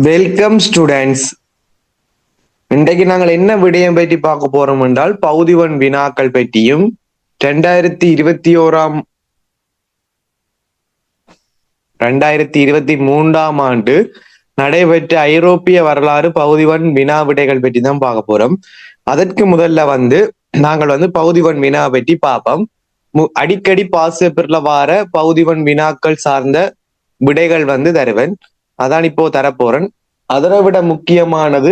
Welcome students. இன்றைக்கு நாங்கள் என்ன விடயம் பற்றி பார்க்க போறோம் என்றால் பகுதிவன் வினாக்கள் பற்றியும் 2023ஆம் ஆண்டு நடைபெற்ற ஐரோப்பிய வரலாறு பகுதிவன் வினா விடைகள் பற்றி தான் பார்க்க போறோம். அதற்கு முதல்ல நாங்கள் பகுதிவன் வினா பற்றி பார்ப்போம். அடிக்கடி பாஸ் பேப்பர்ல வார பகுதிவன் வினாக்கள் சார்ந்த விடைகள் தருவேன். அதான் இப்போ தரப்போறேன். அதை விட முக்கியமானது,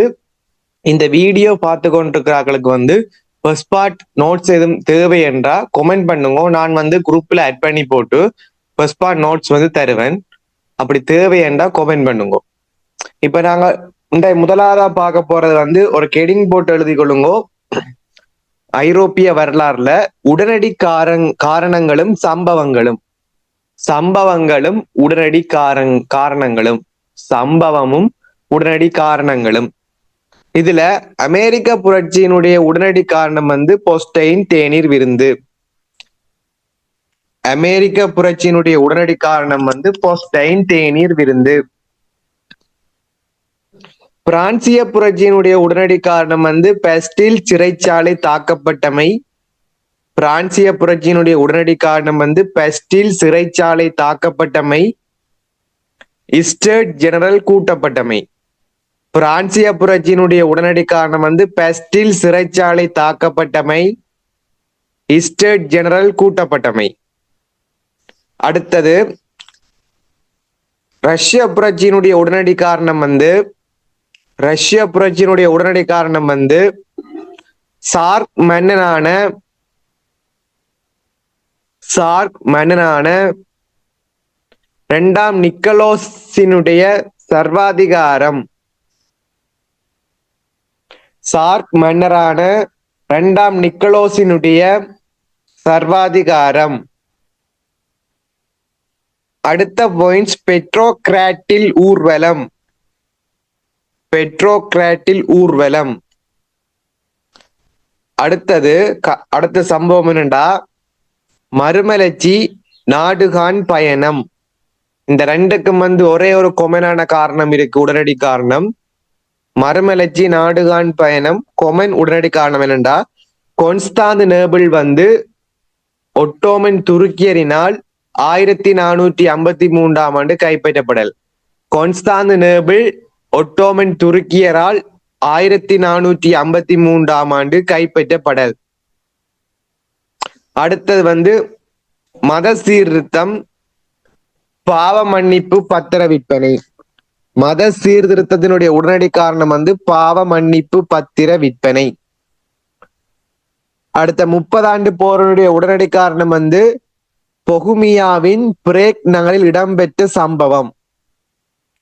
இந்த வீடியோ பார்த்து கொண்டிருக்கிறார்களுக்கு ஃபர்ஸ்ட் பார்ட் நோட்ஸ் எதுவும் தேவை என்றா கொமெண்ட் பண்ணுங்க. நான் குரூப்ல ஆட் பண்ணி போட்டு ஃபர்ஸ்ட் பார்ட் நோட்ஸ் தருவேன். அப்படி தேவை என்றா கொமெண்ட் பண்ணுங்க. இப்ப நாங்க இந்த முதலாவதா பார்க்க போறது ஒரு கெடிங் போட்டு எழுதி கொள்ளுங்க. ஐரோப்பிய வரலாறுல உடனடி காரணங்களும் சம்பவங்களும் உடனடி காரணங்களும் சம்பவமும் உடனடி காரணங்களும். இதுல அமெரிக்க புரட்சியினுடைய உடனடி காரணம் பொஸ்டைன் தேநீர் விருந்து. அமெரிக்க புரட்சியினுடைய உடனடி காரணம் பொஸ்டைன் தேநீர் விருந்து. பிரான்சிய புரட்சியினுடைய உடனடி காரணம் பெஸ்டில் சிறைச்சாலை தாக்கப்பட்டமை. பிரான்சிய புரட்சியினுடைய உடனடி காரணம் பெஸ்டில் சிறைச்சாலை தாக்கப்பட்டமை. State general கூட்டப்பட்டமை. பிரான்சிய புரட்சியினுடைய உடனடி காரணம் பெஸ்டில் சிறைச்சாலை தாக்கப்பட்டமை, ஸ்டேட் ஜெனரல் கூட்டப்பட்டமை. அடுத்தது ரஷ்ய புரட்சியினுடைய உடனடி காரணம் ரஷ்ய புரட்சியினுடைய உடனடி காரணம் சார்க் மன்னனான இரண்டாம் நிக்கலோஸினுடைய சர்வாதிகாரம். சார்க் மன்னரான இரண்டாம் நிக்கலோஸினுடைய சர்வாதிகாரம். அடுத்த பாயிண்ட்ஸ் பெட்ரோகிராட்டில் ஊர்வலம். அடுத்த சம்பவம் என்னண்டா மறுமலர்ச்சி நாடுகாண் பயணம். இந்த ரெண்டுக்கும் ஒரே ஒரு கொமனான காரணம் இருக்கு. உடனடி காரணம் மறுமலர்ச்சி நாடுகாண் பயணம். கொமன் உடனடி காரணம் என்னண்டா கான்ஸ்டாந்தினோபிள் ஒட்டோமன் துருக்கியரினால் 1453ஆம் ஆண்டு கைப்பற்றப்படல். கான்ஸ்டாந்தினோபிள் ஒட்டோமன் துருக்கியரால் 1453ஆம் ஆண்டு கைப்பற்றப்படல். அடுத்தது மத சீர்திருத்தம், பாவ மன்னிப்பு பத்திர விற்பனை. மத சீர்திருத்தத்தினுடைய உடனடி காரணம் பாவ மன்னிப்பு பத்திர விற்பனை. அடுத்த 30 ஆண்டு போரினுடைய உடனடி காரணம் பொகுமியாவின் பிரேக் நகரில் இடம்பெற்ற சம்பவம்.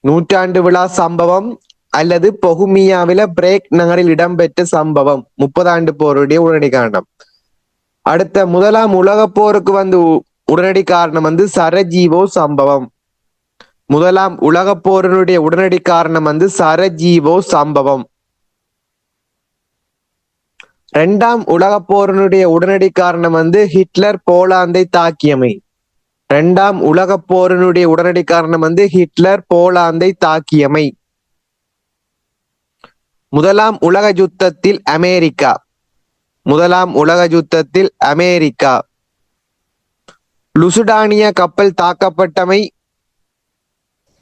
நூற்றாண்டு விழா சம்பவம் அல்லது பொகுமியாவில பிரேக் நகரில் இடம்பெற்ற சம்பவம் 30 ஆண்டு போருடைய உடனடி காரணம். அடுத்த முதலாம் உலக போருக்கு உடனடி காரணம் சரஜீவோ சம்பவம். முதலாம் உலக போரினுடைய உடனடி காரணம் சரஜீவோ சம்பவம். இரண்டாம் உலக போரினுடைய உடனடி காரணம் ஹிட்லர் போலாந்தை தாக்கியமை. இரண்டாம் உலக போரினுடைய உடனடி காரணம் ஹிட்லர் போலாந்தை தாக்கியமை. முதலாம் உலக யுத்தத்தில் அமெரிக்கா. முதலாம் உலக யுத்தத்தில் அமெரிக்கா. லுசுடானியா கப்பல் தாக்கப்பட்டமை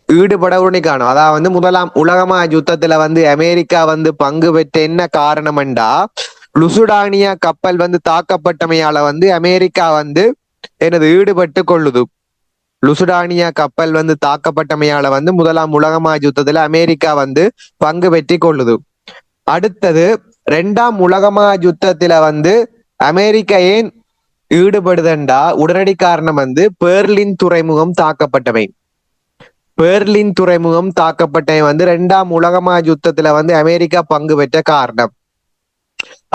ஈடுபடவுடனே காணும். அதாவது முதலாம் உலகமா யுத்தத்துல அமெரிக்கா பங்கு பெற்ற என்ன காரணம் என்றா லுசுடானியா கப்பல் தாக்கப்பட்டமையால அமெரிக்கா ஈடுபட்டு கொள்ளுது. லுசுடானியா கப்பல் தாக்கப்பட்டமையால முதலாம் உலகமா யுத்தத்துல அமெரிக்கா பங்கு பெற்றி கொள்ளுது. அடுத்தது இரண்டாம் உலகமா யுத்தத்துல அமெரிக்கா ஏன் ஈடுபடுதண்டா உடனடி காரணம் பெர்லின் துறைமுகம் தாக்கப்பட்டவை. பெர்லின் துறைமுகம் தாக்கப்பட்டவை இரண்டாம் உலகமா யுத்தத்துல அமெரிக்கா பங்கு பெற்ற காரணம்.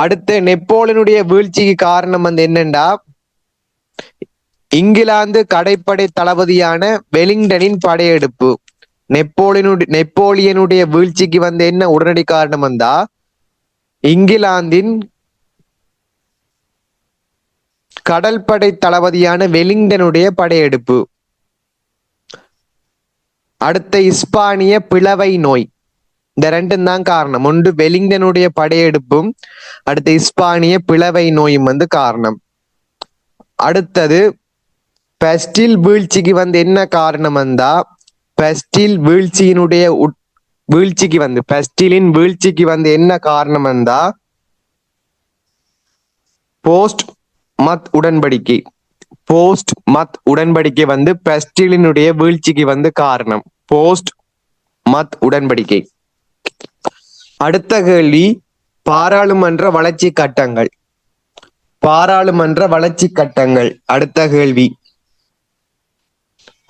அடுத்து நெப்போலியனுடைய வீழ்ச்சிக்கு காரணம் என்னண்டா இங்கிலாந்து கடைப்படை தளபதியான வெலிங்டனின் படையெடுப்பு. நெப்போலியனுடைய வீழ்ச்சிக்கு என்ன உடனடி காரணம் இங்கிலாந்தின் கடற்படை தளபதியான வெலிங்டனுடைய படையெடுப்பு. அடுத்த இஸ்பானிய பிளவை நோய். இந்த ரெண்டும் தான் காரணம். ஒன்று வெலிங்டனுடைய படையெடுப்பும் அடுத்து இஸ்பானிய பிளவை நோயும் வந்து காரணம். அடுத்தது பெஸ்டில் வீழ்ச்சிக்கு வந்து என்ன காரணம் வந்தா பெஸ்டில் வீழ்ச்சியினுடைய பெஸ்டிலின் வீழ்ச்சிக்கு வந்து என்ன காரணம் வந்தா போஸ்ட் மத் உடன்படிக்கை. போஸ்ட் மத் உடன்படிக்கை வந்து பெஸ்டிலினுடைய வீழ்ச்சிக்கு வந்து காரணம். போஸ்ட் மத் உடன்படிக்கை. அடுத்த கேள்வி பாராளுமன்ற வளர்ச்சி கட்டங்கள். பாராளுமன்ற வளர்ச்சி கட்டங்கள் அடுத்த கேள்வி.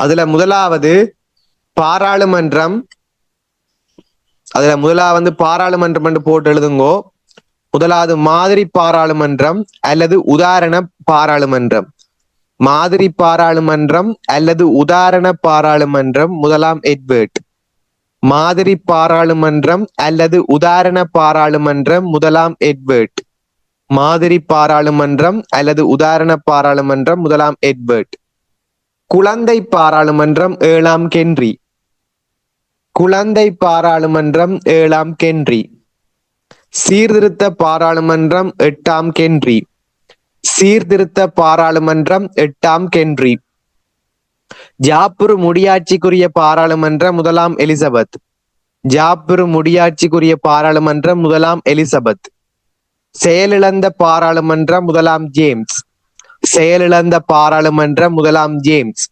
அதுல முதலாவது பாராளுமன்றம் என்று போட்டு எழுதுங்கோ. முதலாவது மாதிரி பாராளுமன்றம் அல்லது உதாரண பாராளுமன்றம். மாதிரி பாராளுமன்றம் அல்லது உதாரண பாராளுமன்றம். முதலாம் எட்வர்ட். மாதிரி பாராளுமன்றம் அல்லது உதாரண பாராளுமன்றம். முதலாம் எட்வர்ட். மாதிரி பாராளுமன்றம் அல்லது உதாரண பாராளுமன்றம். முதலாம் எட்வர்ட். குழந்தை பாராளுமன்றம் ஏழாம் கென்றி. குழந்தை பாராளுமன்றம் ஏழாம் கென்றி. சீர்திருத்த பாராளுமன்றம் எட்டாம் கென்றி. சீர்திருத்த பாராளுமன்றம் எட்டாம் கென்றி. ஜாப்பூர் முடியாட்சிக்குரிய பாராளுமன்றம் முதலாம் எலிசபெத். ஜாப்பூர் முடியாட்சிக்குரிய பாராளுமன்றம் முதலாம் எலிசபெத். செயலிழந்த பாராளுமன்றம் முதலாம் ஜேம்ஸ். செயலிழந்த பாராளுமன்றம் முதலாம் ஜேம்ஸ்.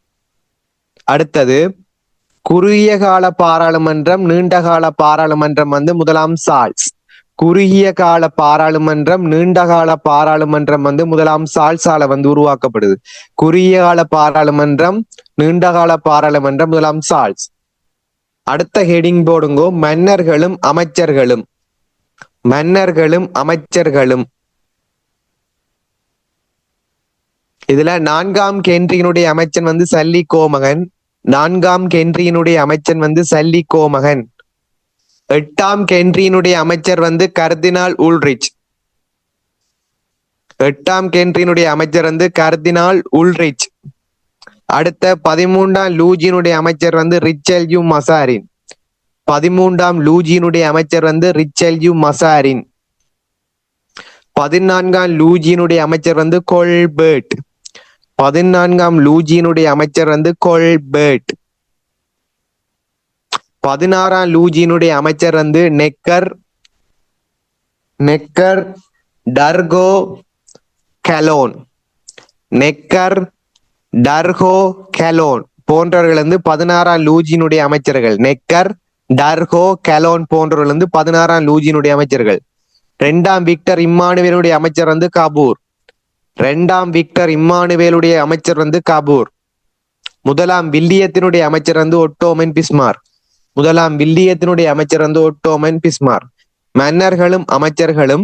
அடுத்தது குறுகிய கால பாராளுமன்றம் நீண்டகால பாராளுமன்றம் வந்து முதலாம் சார்ல்ஸ். குறுகிய கால பாராளுமன்றம் நீண்டகால பாராளுமன்றம் வந்து முதலாம் சார்ல்ஸால வந்து உருவாக்கப்படுது. குறுகிய கால பாராளுமன்றம் நீண்டகால பாராளுமன்றம் முதலாம் சார்ல்ஸ். அடுத்த ஹெடிங் போடுங்கோ மன்னர்களும் அமைச்சர்களும். மன்னர்களும் அமைச்சர்களும். இதுல நான்காம் கென்றியினுடைய அமைச்சன் வந்து சல்லி கோமகன். நான்காம் கென்றியினுடைய அமைச்சன் வந்து சல்லி கோமகன். எட்டாம் கென்றியினுடைய அமைச்சர் வந்து கர்தினால் உல்ரிச். எட்டாம் கென்றியினுடைய அமைச்சர் வந்து கர்தினால் உல்ரிச். அடுத்த 13ஆம் லூஜியினுடைய அமைச்சர் வந்து ரிச்சல்யூ மசாரின். 13ஆம் லூஜியினுடைய அமைச்சர் வந்து ரிச்சல்யூ மசாரின். 14ஆம் லூஜியினுடைய அமைச்சர் வந்து கொல்பர்ட். 14ஆம் லூஜியினுடைய அமைச்சர் வந்து கொல்பர்ட். 16ஆம் லூஜியினுடைய அமைச்சர் வந்து நெக்கர் டர்கோ கலோன். நெக்கர் டர்கோ கலோன் போன்றவர்கள் வந்து 16ஆம் லூஜியினுடைய அமைச்சர்கள். நெக்கர் டர்கோ கலோன் போன்றவர்கள் வந்து 16ஆம் லூஜியினுடைய அமைச்சர்கள். 2ஆம் விக்டர் இம்மானுவேலுடைய அமைச்சர் வந்து கபூர். 2ஆம் விக்டர் இம்மானுவேலுடைய அமைச்சர் வந்து கபூர். முதலாம் வில்லியத்தினுடைய அமைச்சர் வந்து ஒட்டோமன் பிஸ்மார்க். முதலாம் வில்லியத்தினுடைய அமைச்சர் வந்து ஒட்டோமன் பிஸ்மார்க். மன்னர்களும் அமைச்சர்களும்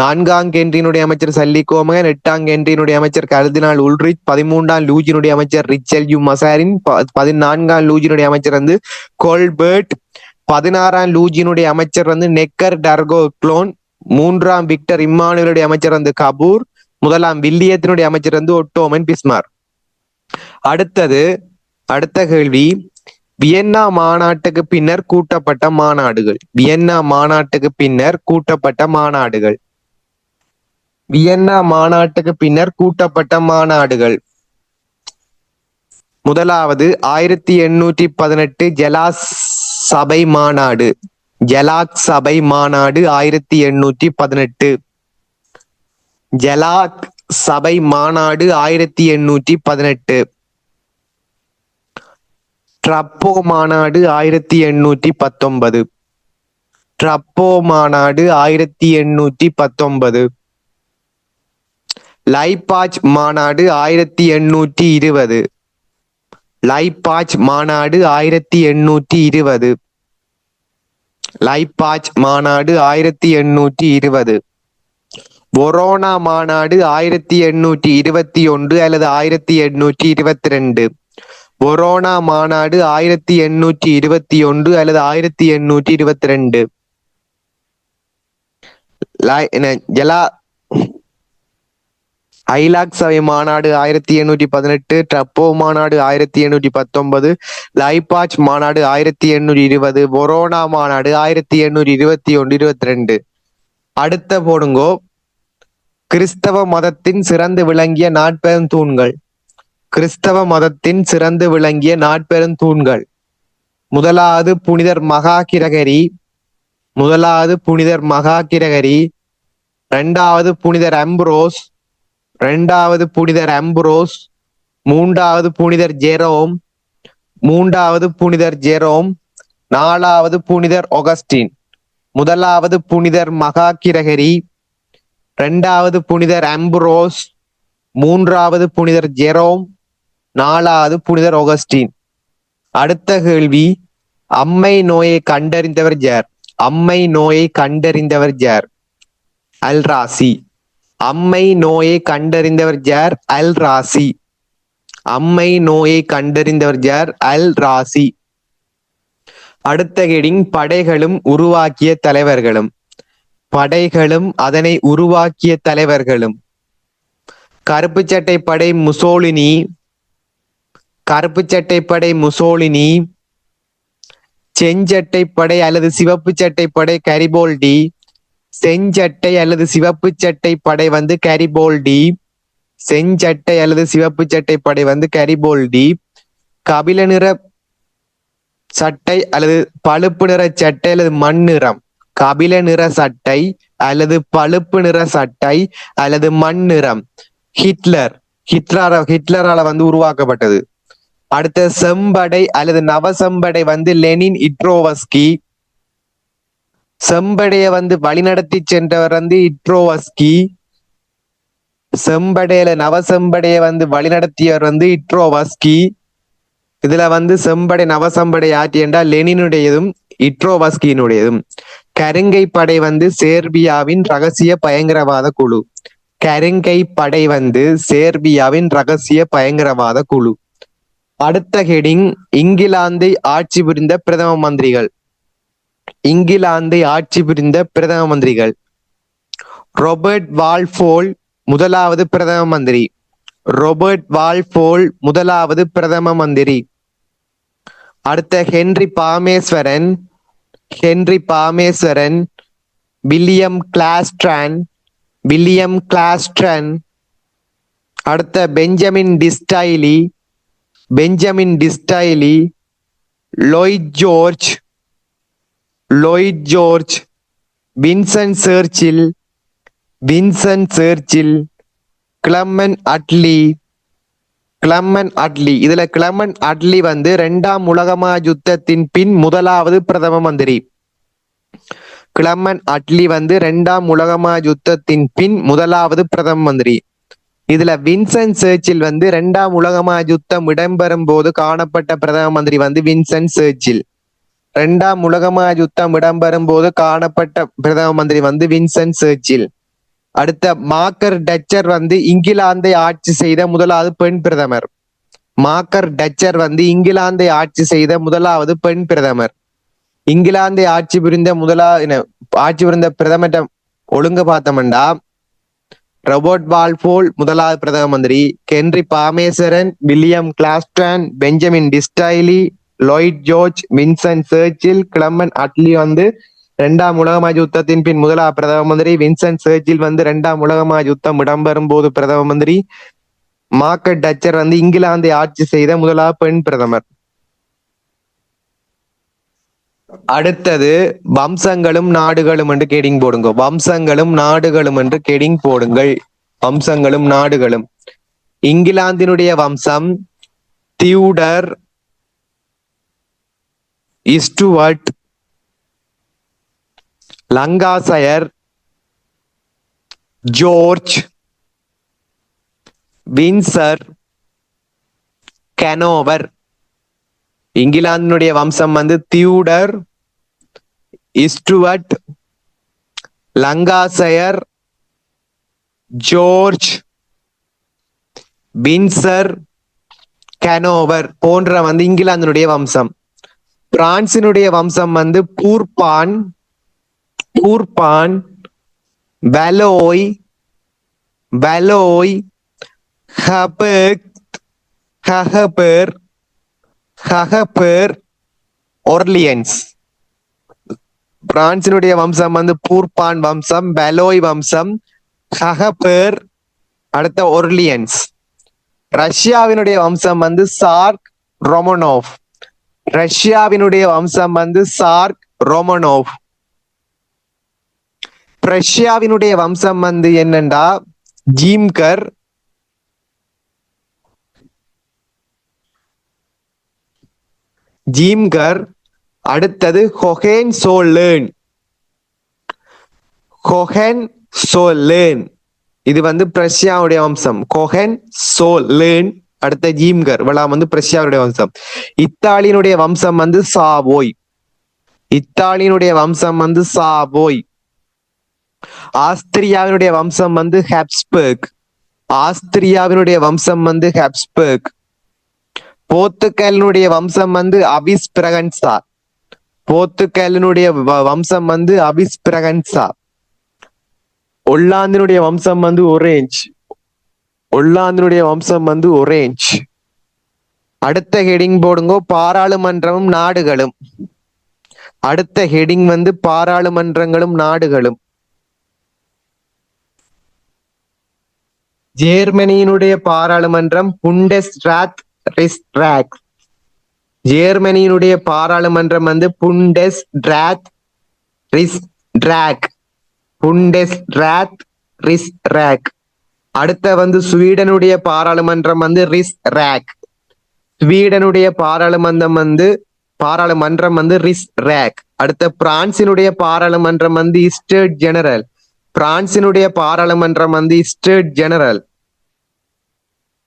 4ஆம் கென்றியினுடைய அமைச்சர் சல்லி கோமகன். 8ஆம் கென்றியினுடைய அமைச்சர் கர்தினால் உல்ரிச். 13ஆம் லூஜியினுடைய அமைச்சர் ரிச்சல்யூ மசாரின். 14ஆம் லூஜியினுடைய அமைச்சர் வந்து கொல்பர்ட். 16ஆம் லூஜியினுடைய அமைச்சர் வந்து நெக்கர் டர்கோ க்ளோன். 3ஆம் விக்டர் இம்மானுவேலுடைய அமைச்சர் வந்து கபூர். முதலாம் வில்லியத்தினுடைய அமைச்சர் வந்து ஒட்டோமன் பிஸ்மார்க். அடுத்த கேள்வி வியன்னா மாநாட்டுக்கு பின்னர் கூட்டப்பட்ட மாநாடுகள். வியன்னா மாநாட்டுக்கு பின்னர் கூட்டப்பட்ட மாநாடுகள். வியன்னா மாநாட்டுக்கு பின்னர் கூட்டப்பட்ட மாநாடுகள். முதலாவது 1818 ஜெலாக் சபை மாநாடு. ஜெலாக் சபை மாநாடு 1818. ஜெலாக் சபை மாநாடு 1818. ட்ரப்போ மாநாடு 1819. ட்ரப்போ மாநாடு 1819. லைபாச் மாநாடு 1820. லைபாச் மாநாடு 1820. லைபாச் மாநாடு 1820. வொரோனா மாநாடு 1821 அல்லது 1822. வொரோனா மாநாடு 1821 அல்லது 1822. ஐலாக் சபை மாநாடு 1818, ட்ரப்போ மாநாடு 1819, லைபாச் மாநாடு 1820, வொரோனா மாநாடு 1821, 22. அடுத்த போடுங்கோ. கிறிஸ்தவ மதத்தின் சிறந்து விளங்கிய நாட்பெரும் தூண்கள். கிறிஸ்தவ மதத்தின் சிறந்து விளங்கிய நாட்பெரும் தூண்கள். முதலாவது புனிதர் மகா கிரகரி. முதலாவது புனிதர் மகா கிரகரி. இரண்டாவது புனிதர் அம்ப்ரோஸ். இரண்டாவது புனிதர் அம்ப்ரோஸ். மூன்றாவது புனிதர் ஜெரோம். மூன்றாவது புனிதர் ஜெரோம். நாலாவது புனிதர் ஒகஸ்டின். முதலாவது புனிதர் மகா கிரகரி. இரண்டாவது புனிதர் அம்ப்ரோஸ். மூன்றாவது புனிதர் ஜெரோம். நாலாவது புனிதர் ஒகஸ்டின். அடுத்த கேள்வி, அம்மை நோயை கண்டறிந்தவர் யார்? அம்மை நோயை கண்டறிந்தவர் யார்? அல் ராசி. அம்மை நோயை கண்டறிந்தவர் யார்? அல் ராசி. அம்மை நோயை கண்டறிந்தவர் யார்? அல் ராசி. அடுத்த ஹெடிங், படைகளும் உருவாக்கிய தலைவர்களும். படைகளும் அதனை உருவாக்கிய தலைவர்களும். கருப்பு சட்டை படை முசோலினி. கருப்பு சட்டை படை முசோலினி. செஞ்சட்டை படை அல்லது சிவப்பு சட்டை படை கரிபோல்டி. செஞ்சட்டை அல்லது சிவப்பு சட்டை படை வந்து கரிபோல்டி. செஞ்சட்டை அல்லது சிவப்பு சட்டை படை வந்து கரிபோல்டி. கபில நிற சட்டை அல்லது பழுப்பு நிற சட்டை அல்லது மண் நிறம். கபில நிற சட்டை அல்லது பழுப்பு நிற சட்டை அல்லது மண் நிறம். ஹிட்லர். ஹிட்லரால வந்து உருவாக்கப்பட்டது. அடுத்த செம்படை அல்லது நவசெம்படை வந்து லெனின் இட்ரோவஸ்கி. செம்படையை வந்து வழிநடத்தி சென்றவர் வந்து இட்ரோவஸ்கி. செம்படையில நவசெம்படையை வந்து வழிநடத்தியவர் வந்து இட்ரோவஸ்கி. இதுல வந்து செம்படை நவசெம்படை ஆட்சி என்றால் லெனினுடையதும் இட்ரோவஸ்கியினுடையதும். கருங்கை படை வந்து சேர்பியாவின் ரகசிய பயங்கரவாத குழு. கருங்கை படை வந்து சேர்பியாவின் ரகசிய பயங்கரவாத குழு. அடுத்த ஹெடிங், இங்கிலாந்தை ஆட்சி புரிந்த பிரதம மந்திரிகள். இங்கிலாந்தை ஆட்சி புரிந்த பிரதம மந்திரிகள். ராபர்ட் வால்போல் முதலாவது பிரதம மந்திரி. ராபர்ட் வால்போல் முதலாவது பிரதம மந்திரி. அடுத்த Henry Palmerston. Henry Palmerston. William Gladstone. William Gladstone. அடுத்த Benjamin Disraeli. Benjamin Disraeli. Lloyd George. Lloyd George. Vincent Churchill. Vincent Churchill. Clement Atlee. கிளமன் Atlee. இதுல கிளமன் அட்லி வந்து இரண்டாம் உலகமா யுத்தத்தின் பின் முதலாவது பிரதம மந்திரி. கிளமன் அட்லி வந்து இரண்டாம் உலகமா யுத்தத்தின் பின் முதலாவது பிரதம மந்திரி. இதுல வின்சென்ட் சர்ச்சில் வந்து இரண்டாம் உலகமா யுத்தம் இடம்பெறும் போது காணப்பட்ட பிரதம மந்திரி வந்து வின்சென்ட் சர்ச்சில். இரண்டாம் உலகமா யுத்தம் இடம்பெறும் போது காணப்பட்ட பிரதம மந்திரி வந்து வின்சென்ட் சர்ச்சில். அடுத்த மார்கர் டச்சர் வந்து இங்கிலாந்தை ஆட்சி செய்த முதலாவது பெண் பிரதமர். மார்கர் டச்சர் வந்து இங்கிலாந்தை ஆட்சி செய்த முதலாவது பெண் பிரதமர். இங்கிலாந்தை ஆட்சி புரிந்த பிரதமர் ஒழுங்கு பார்த்தோம்டா, ராபர்ட் வால்போல் முதலாவது பிரதம மந்திரி, Henry Palmerston, William Gladstone, Benjamin Disraeli, Lloyd George, Vincent Churchill, Clement Atlee வந்து இரண்டாம் உலகமா யுத்தத்தின் பின் முதலாவது பிரதம மந்திரி. வின்சென்ட் சர்ச்சில் வந்து இரண்டாம் உலகமா யுத்தம் இடம்பெறும் போது பிரதம மந்திரி. மார்கர் டச்சர் வந்து இங்கிலாந்தை ஆட்சி செய்த முதலாவது பெண் பிரதமர். அடுத்தது வம்சங்களும் நாடுகளும் என்று கெடிங் போடுங்க. வம்சங்களும் நாடுகளும் என்று கெடிங் போடுங்கள். வம்சங்களும் நாடுகளும். இங்கிலாந்தினுடைய வம்சம் தியூடர், ஸ்டூவர்ட், லங்காசயர், ஜோர்ஜ், வின்சர், கனோவர். இங்கிலாந்தினுடைய வம்சம் வந்து தியூடர், ஸ்டூவர்ட், லங்காசயர், ஜோர்ஜ், வின்சர், கனோவர் போன்ற வந்து இங்கிலாந்தினுடைய வம்சம். பிரான்சினுடைய வம்சம் வந்து பூர்பான், பூர்பான், வலோய், வலோய், ஹபக், ஹஹபர், ஹஹபர், ஒர்லியன்ஸ். பிரான்சினுடைய வம்சம் வந்து பூர்பான் வம்சம், பெலோய் வம்சம், ஹஹபர், அடுத்த ஒர்லியன்ஸ். ரஷ்யாவினுடைய வம்சம் வந்து சார்க் ரொமனோவ். ரஷ்யாவினுடைய வம்சம் வந்து சார்க் ரொமனோவ். பிரஷ்யாவினுடைய வம்சம் வந்து என்னண்டா ஜீம்கர். ஜீம்கர். அடுத்தது ஹொஹேன் சோலேன். ஹொஹென் சோலேன். இது வந்து பிரஷ்யாவுடைய வம்சம். கொஹென் சோலேன். அடுத்த ஜீம்கர் இவெல்லாம் வந்து பிரஷ்யாவுடைய வம்சம். இத்தாலியினுடைய வம்சம் வந்து சாவோய். இத்தாலியினுடைய வம்சம் வந்து சாவோய். ஆஸ்திரியாவினுடைய வம்சம் வந்து ஹாப்ஸ்பர்க். ஆஸ்திரியாவினுடைய வம்சம் வந்து ஹாப்ஸ்பர்க். போர்த்துகலினுடைய வம்சம் வந்து அபிஸ் பிரகன்சா. போர்த்துகலினுடைய வம்சம் வந்து அபிஸ் பிரகன்சா. ஒல்லாந்தினுடைய வம்சம் வந்து ஒரேஞ்ச். ஒல்லாந்தினுடைய வம்சம் வந்து ஒரேஞ்ச். அடுத்த ஹெடிங் போடுங்கோ பாராளுமன்றமும் நாடுகளும். அடுத்த ஹெடிங் வந்து பாராளுமன்றங்களும் நாடுகளும். ஜெர்மனியினுடைய பாராளுமன்றம் புண்டஸ்ராத் ரிஸ்ராக். ஜெர்மனியினுடைய பாராளுமன்றம் வந்து புண்டஸ்ராத் ரிஸ்ராக். புண்டஸ்ராத் ரிஸ்ராக். அடுத்த வந்து ஸ்வீடனுடைய பாராளுமன்றம் வந்து ரிஸ்ராக். ஸ்வீடனுடைய பாராளுமன்றம் வந்து ரிஸ்ராக். அடுத்த பிரான்சினுடைய பாராளுமன்றம் வந்து ஸ்டேட் ஜெனரல். பிரான்சினுடைய பாராளுமன்றம் வந்து ஸ்டேட் ஜெனரல்.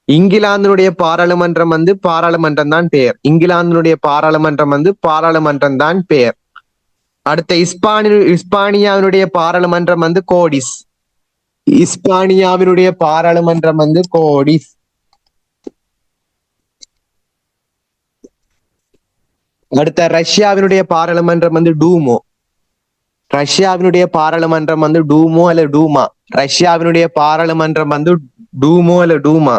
இங்கிலாந்தினுடைய பாராளுமன்றம் வந்து பாராளுமன்றம் தான் பெயர். இங்கிலாந்தினுடைய பாராளுமன்றம் வந்து பாராளுமன்றம் தான் பெயர். அடுத்த இஸ்பானியாவினுடைய பாராளுமன்றம் வந்து கோடிஸ். இஸ்பானியாவினுடைய பாராளுமன்றம் வந்து கோடிஸ். அடுத்த ரஷ்யாவினுடைய பாராளுமன்றம் வந்து டூமோ. ரஷ்யாவினுடைய பாராளுமன்றம் வந்து டூமோ அல்ல டூமா. ரஷ்யாவினுடைய பாராளுமன்றம் வந்து டூமோ அல்ல டூமா.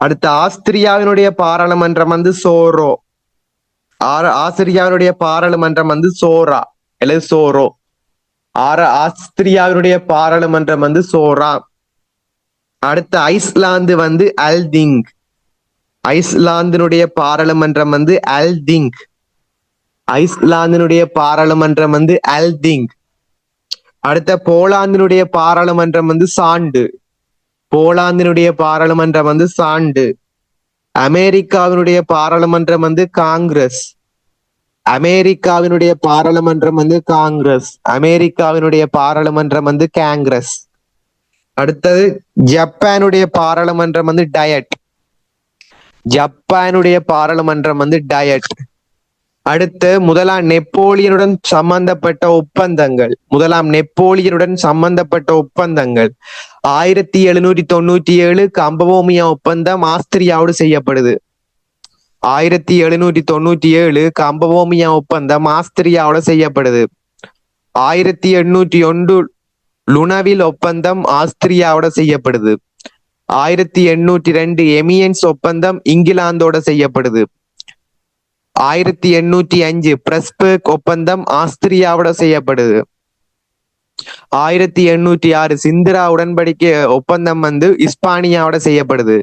அடுத்த ஆஸ்திரியாவினுடைய பாராளுமன்றம் வந்து சோரோ. ஆஸ்திரியாவினுடைய பாராளுமன்றம் வந்து சோரா அல்லது சோரோ. ஆஸ்திரியாவினுடைய பாராளுமன்றம் வந்து சோரா. அடுத்த ஐஸ்லாந்து வந்து அல்திங். ஐஸ்லாந்தினுடைய பாராளுமன்றம் வந்து அல்திங். ஐஸ்லாந்தினுடைய பாராளுமன்றம் வந்து அல்திங். அடுத்த போலாந்தினுடைய பாராளுமன்றம் வந்து சாண்டு. போலாந்தினுடைய பாராளுமன்றம் வந்து சாண்டு. அமெரிக்காவினுடைய பாராளுமன்றம் வந்து காங்கிரஸ். அமெரிக்காவினுடைய பாராளுமன்றம் வந்து காங்கிரஸ். அமெரிக்காவினுடைய பாராளுமன்றம் வந்து காங்கிரஸ். அடுத்தது ஜப்பானுடைய பாராளுமன்றம் வந்து டயட். ஜப்பானுடைய பாராளுமன்றம் வந்து டயட். அடுத்து முதலாம் நெப்போலியனுடன் சம்பந்தப்பட்ட ஒப்பந்தங்கள். முதலாம் நெப்போலியனுடன் சம்பந்தப்பட்ட ஒப்பந்தங்கள் 1797 கம்பவோமியா ஒப்பந்தம் ஆஸ்திரியாவோடு செய்யப்படுது. 1797 கம்பவோமியா ஒப்பந்தம் ஆஸ்திரியாவோட செய்யப்படுது. 1801 லுனவில் ஒப்பந்தம் ஆஸ்திரியாவோட செய்யப்படுது. 1802 எமியன்ஸ் ஒப்பந்தம் இங்கிலாந்தோட செய்யப்படுது. 1805 பிரஸ்பர்க் ஒப்பந்தம் ஆஸ்திரியாவோட செய்யப்படுது. 1806 சிந்திரா உடன்படிக்கை ஒப்பந்தம் வந்து இஸ்பானியாவோட செய்யப்படுது.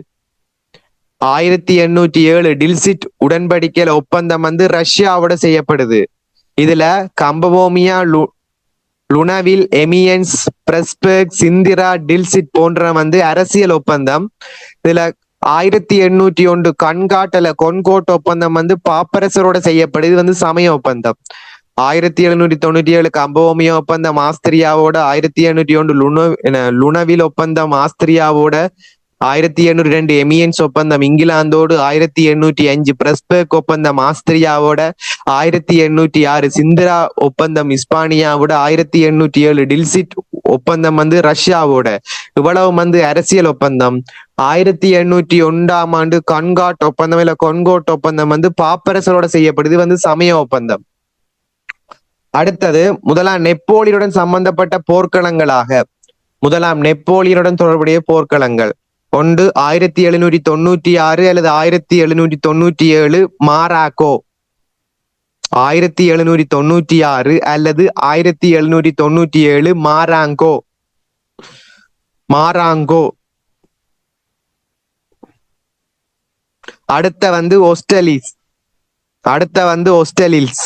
1807 டில்சிட் உடன்படிக்கை ஒப்பந்தம் வந்து ரஷ்யாவோட செய்யப்படுது. இதுல கம்பவோமியா, லுனவில், எமியன்ஸ், பிரஸ்பர்க், சிந்திரா, டில்சிட் போன்ற வந்து அரசியல் ஒப்பந்தம். இதுல 1801 கொன்கோட் ஒப்பந்தம் வந்து பாப்பரசரோட செய்யப்படுது. வந்து சமய ஒப்பந்தம். 1797 கம்பவோமியா ஒப்பந்தம் ஆஸ்திரியாவோட. 1801 லுனவில் ஒப்பந்தம் ஆஸ்திரியாவோட. 1802 எமியன்ஸ் ஒப்பந்தம் இங்கிலாந்தோடு. 1805 பிரஸ்பர்க் ஒப்பந்தம் ஆஸ்திரியாவோட. 1806 சிந்திரா ஒப்பந்தம் இஸ்பானியாவோட. 1807 டில்சிட் ஒப்பந்தம் வந்து ரஷ்யாவோட. இவ்வளவு வந்து அரசியல் ஒப்பந்தம். 1801 கன்காட் ஒப்பந்தம் இல்ல கொன்கோட் ஒப்பந்தம் வந்து பாப்பரசரோட செய்யப்படுது. வந்து சமய ஒப்பந்தம். அடுத்தது முதலாம் நெப்போலியனுடன் சம்பந்தப்பட்ட போர்க்களங்களாக. முதலாம் நெப்போலியனுடன் தொடர்புடைய போர்க்களங்கள் ஒன்று 1796 அல்லது 1797 மாராக்கோ. 1796 அல்லது 1797 மாராங்கோ. மாராங்கோ. அடுத்த வந்து ஒஸ்டலிஸ். அடுத்த வந்து ஒஸ்டலில்ஸ்.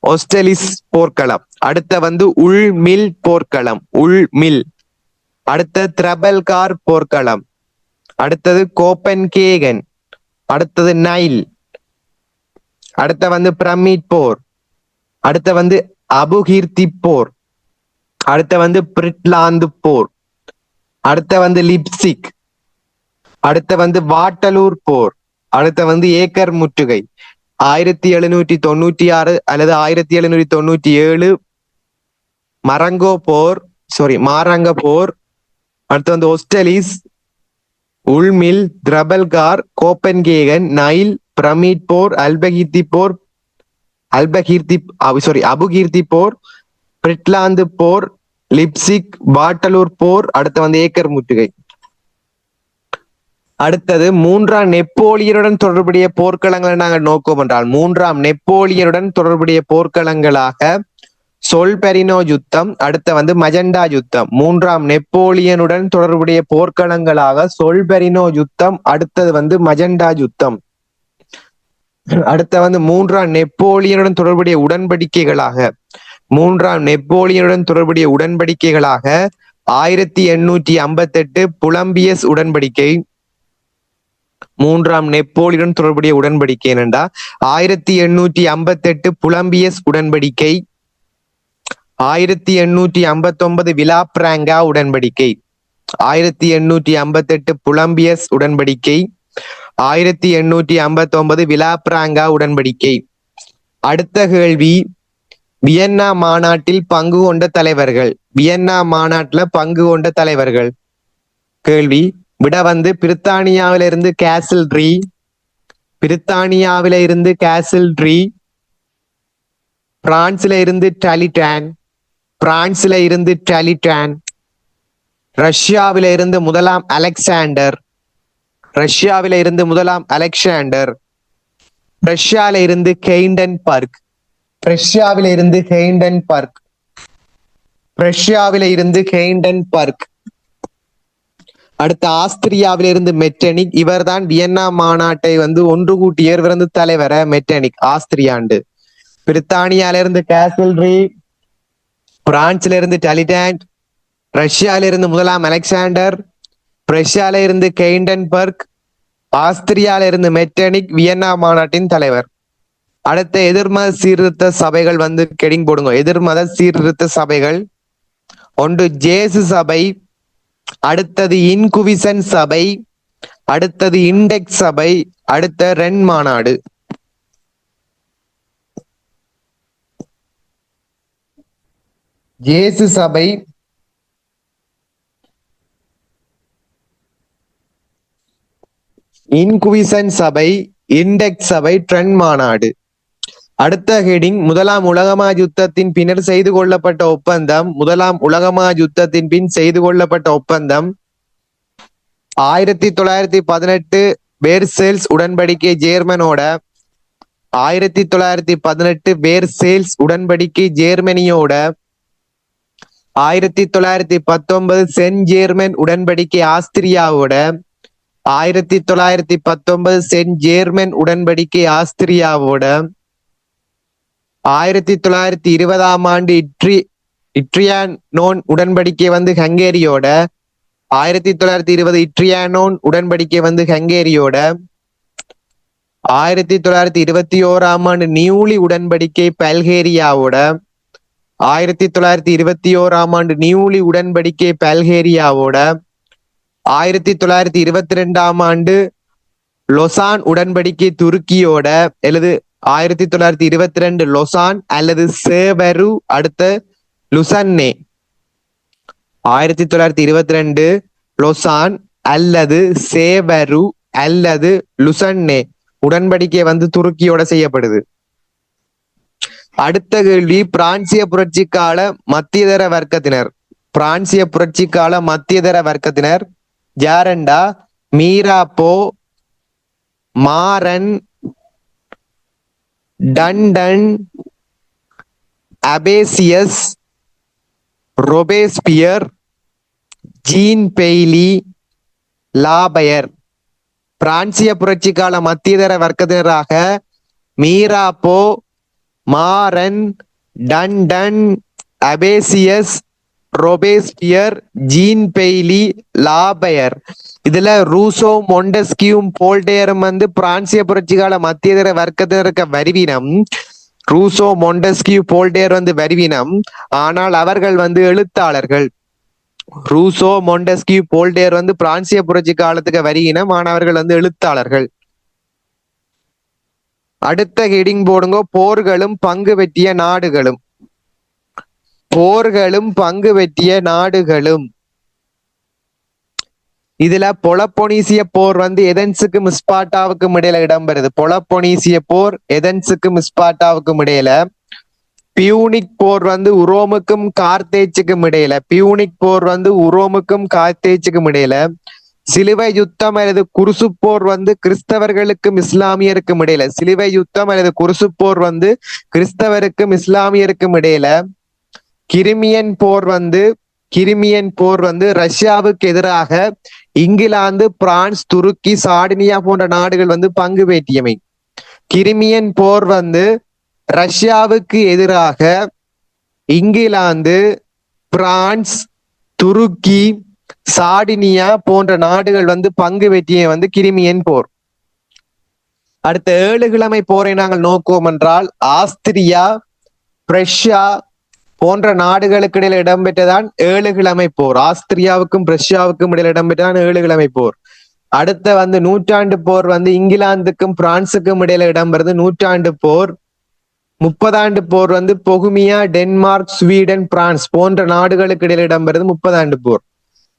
ஒஸ்டலிஸ் போர்க்களம். அடுத்த வந்து உள்மில் போர்க்களம். உள்மில். அடுத்த திரபல்கார் போர்க்களம். அடுத்தது கோப்பன்கேகன். அடுத்தது நைல். அடுத்த வந்து பிரமிட் போர். அடுத்த வந்து அபுகீர்த்தி போர். அடுத்த வந்து பிரிட்லாந்து போர். அடுத்த வந்து லிப்சிக். அடுத்த வந்து வாட்டலூர் போர். அடுத்த வந்து ஏக்கர் முற்றுகை. 1796 அல்லது 1797 மரங்கோ போர். மாரங்க போர். அடுத்து வந்து ஒஸ்டலிஸ், உள்மில், திரபல்கார், கோப்பன்கேகன், நைல், பிரமிட் போர், அபுகீர்த்தி போர், பிரிட்லாந்து போர், லிப்சிக், வாட்டலூர் போர். அடுத்து வந்து ஏக்கர் முற்றுகை. அடுத்தது மூன்றாம் நெப்போலியனுடன் தொடர்புடைய போர்க்களங்களை நாங்கள் நோக்கம் என்றால், மூன்றாம் நெப்போலியனுடன் தொடர்புடைய போர்க்களங்களாக சொல்பெரினோ யுத்தம். அடுத்த வந்து மஜெண்டா யுத்தம். மூன்றாம் நெப்போலியனுடன் தொடர்புடைய போர்க்களங்களாக சொல்பெரினோ யுத்தம். அடுத்தது வந்து மஜெண்டா யுத்தம். அடுத்த வந்து மூன்றாம் நெப்போலியனுடன் தொடர்புடைய உடன்படிக்கைகளாக 1858 புலம்பியஸ் உடன்படிக்கை. மூன்றாம் நெப்போலியனுடன் தொடர்புடைய உடன்படிக்கை என்னண்டா 1858 புலம்பியஸ் உடன்படிக்கை. 1859 விலாப்ராங்கா உடன்படிக்கை. 1858 புலம்பியஸ் உடன்படிக்கை. 1859 விலாப்ராங்கா உடன்படிக்கை. அடுத்த கேள்வி, வியன்னா மாநாட்டில் பங்கு கொண்ட தலைவர்கள். வியன்னா மாநாட்டில் பங்கு கொண்ட தலைவர்கள். கேள்வி விட வந்து பிரித்தானியாவிலிருந்து கேசில்ட்ரி. பிரித்தானியாவில இருந்து கேசில்ட்ரி. பிரான்ஸ்ல இருந்து டாலிடான். பிரான்ஸ்ல இருந்து டாலிடான். ரஷ்யாவில இருந்து முதலாம் அலெக்சாண்டர். ரஷ்யாவில இருந்து முதலாம் அலெக்சாண்டர். ரஷ்யாவில இருந்து ஹெய்டன்பர்க். ரஷ்யாவில இருந்து ஹெய்டன்பர்க். ரஷ்யாவில இருந்து ஹெய்டன்பர்க். அடுத்த ஆஸ்திரியாவில இருந்து மெட்டனிக். இவர்தான் வியன்னா மாநாட்டை வந்து ஒன்று கூட்டியர். இவர் வந்து தலைவர மெட்டனிக் ஆஸ்திரியாண்டு. பிரித்தானியால இருந்து கேசல்ரி. பிரான்ஸ்ல இருந்து டாலிடான். ரஷ்யால இருந்து முதலாம் அலெக்சாண்டர். ரஷ்யால இருந்து ஹெய்டன்பர்க். ஆஸ்திரியால இருந்து மெட்டனிக் வியன்னா மாநாட்டின் தலைவர். அடுத்த எதிர்மத சீர்திருத்த சபைகள் வந்து கெடிங் போடுங்க. எதிர்மத சீர்திருத்த சபைகள். ஒன்று ஜேசு சபை. அடுத்தது இன்குவிசன் சபை. அடுத்தது இண்டெக்ஸ் சபை. அடுத்த ரென் மாநாடு. ஜேசு சபை, இன்குவிசன் சபை, இண்டெக்ஸ் சபை, ட்ரெண்ட் மாநாடு. அடுத்த ஹெடிங், முதலாம் உலகமா யுத்தத்தின் பின்னர் செய்து கொள்ளப்பட்ட ஒப்பந்தம். முதலாம் உலகமா யுத்தத்தின் பின் செய்து கொள்ளப்பட்ட ஒப்பந்தம் 1918 வேர்சேல்ஸ் உடன்படிக்கை ஜேர்மனோட. 1918 வேர்சேல்ஸ் உடன்படிக்கை ஜேர்மனியோட. 1919 சென்ட் ஜேர்மன் உடன்படிக்கை ஆஸ்திரியாவோட. 1919 சென்ட் ஜேர்மன் உடன்படிக்கை ஆஸ்திரியாவோட. 1920ஆம் ஆண்டு இட்ரியானோன் உடன்படிக்கை வந்து ஹங்கேரியோட. 1920 இட்ரியானோன் உடன்படிக்கை வந்து ஹங்கேரியோட. 1921ஆம் ஆண்டு நியூலி உடன்படிக்கை பல்கேரியாவோட. 1921ஆம் ஆண்டு நியூலி உடன்படிக்கை பல்கேரியாவோட. 1922ஆம் ஆண்டு லொசான் உடன்படிக்கை துருக்கியோட. அல்லது 1922 லொசான் அல்லது சேவரு. அடுத்த லுசன்னே. 1922 லொசான் அல்லது சேவரு அல்லது லுசன்னே உடன்படிக்கை வந்து துருக்கியோட செய்யப்படுது. அடுத்த கேள்வி, பிரான்சிய புரட்சி கால மத்தியதர வர்க்கத்தினர். பிரான்சிய புரட்சி கால மத்தியதர வர்க்கத்தினர் ஜாரண்டா மீராப்போ, மாரன், டண்டன், அபேசியஸ், ரொபேஸ்பியர், ஜீன் பெய்லி, லாபயர். பிரான்சிய புரட்சி கால மத்தியதர வர்க்கத்தினராக மீராப்போ, மாரன், டண்டன், அபேசியஸ், ரொபேஸ்பியர், ஜீன் பெய்லி, லாபயர். இதுல ரூசோ, மொண்டஸ்கியும், போல்டேரும் வந்து பிரான்சிய புரட்சி கால மத்தியதர வர்க்கத்தினருக்கு வருவினம். ரூசோ, மொண்டஸ்கியூ, போல்டேர் வந்து வருவினம். ஆனால் அவர்கள் வந்து எழுத்தாளர்கள். ரூசோ, மொண்டஸ்கியூ, போல்டேர் வந்து பிரான்சிய புரட்சி காலத்துக்கு வருகினம். ஆனவர்கள் வந்து எழுத்தாளர்கள். அடுத்த ஹெடிங் போடுங்க, போர்களும் பங்கு பெற்றிய நாடுகளும். போர்களும் பங்கு பெற்றிய நாடுகளும். இதுல பொலப்பொனீசிய போர் வந்து எதென்ஸுக்கும் ஸ்பார்ட்டாவுக்கும் இடையில இடம்பெறுது. பொலப்பொனீசிய போர் எதென்ஸுக்கும் ஸ்பார்ட்டாவுக்கும் இடையில. பியூனிக் போர் வந்து உரோமுக்கும் கார்த்தேஜுக்கும் இடையில. பியூனிக் போர் வந்து உரோமுக்கும் கார்த்தேஜுக்கும் இடையில. சிலுவை யுத்தம் அல்லது குருசு போர் வந்து கிறிஸ்தவர்களுக்கும் இஸ்லாமியருக்கும் இடையில. சிலுவை யுத்தம் அல்லது குருசு போர் வந்து கிறிஸ்தவருக்கும் இஸ்லாமியருக்கும் இடையில. கிரிமியன் போர் வந்து ரஷ்யாவுக்கு எதிராக இங்கிலாந்து, பிரான்ஸ், துருக்கி, சார்டினியா போன்ற நாடுகள் வந்து பங்கு பெற்றியமை. கிரிமியன் போர் வந்து ரஷ்யாவுக்கு எதிராக இங்கிலாந்து, பிரான்ஸ், துருக்கி, சார்டினியா போன்ற நாடுகள் வந்து பங்கு பெற்றிய வந்து கிரிமியன் போர். அடுத்த 7 கிழமை போரை நாங்கள் நோக்குவோம் என்றால் ஆஸ்திரியா, பிரஷ்யா போன்ற நாடுகளுக்கு இடையில இடம்பெற்றதான் 7 கிழமை போர். ஆஸ்திரியாவுக்கும் பிரஷ்யாவுக்கும் இடையில இடம்பெற்றதான் 7 கிழமை போர். அடுத்த வந்து நூற்றாண்டு போர் வந்து இங்கிலாந்துக்கும் பிரான்சுக்கும் இடையில இடம்பெறுது நூற்றாண்டு போர். 30 ஆண்டு போர் வந்து பொகுமியா, டென்மார்க், ஸ்வீடன், பிரான்ஸ் போன்ற நாடுகளுக்கு இடையில இடம்பெறுது 30 ஆண்டு போர்.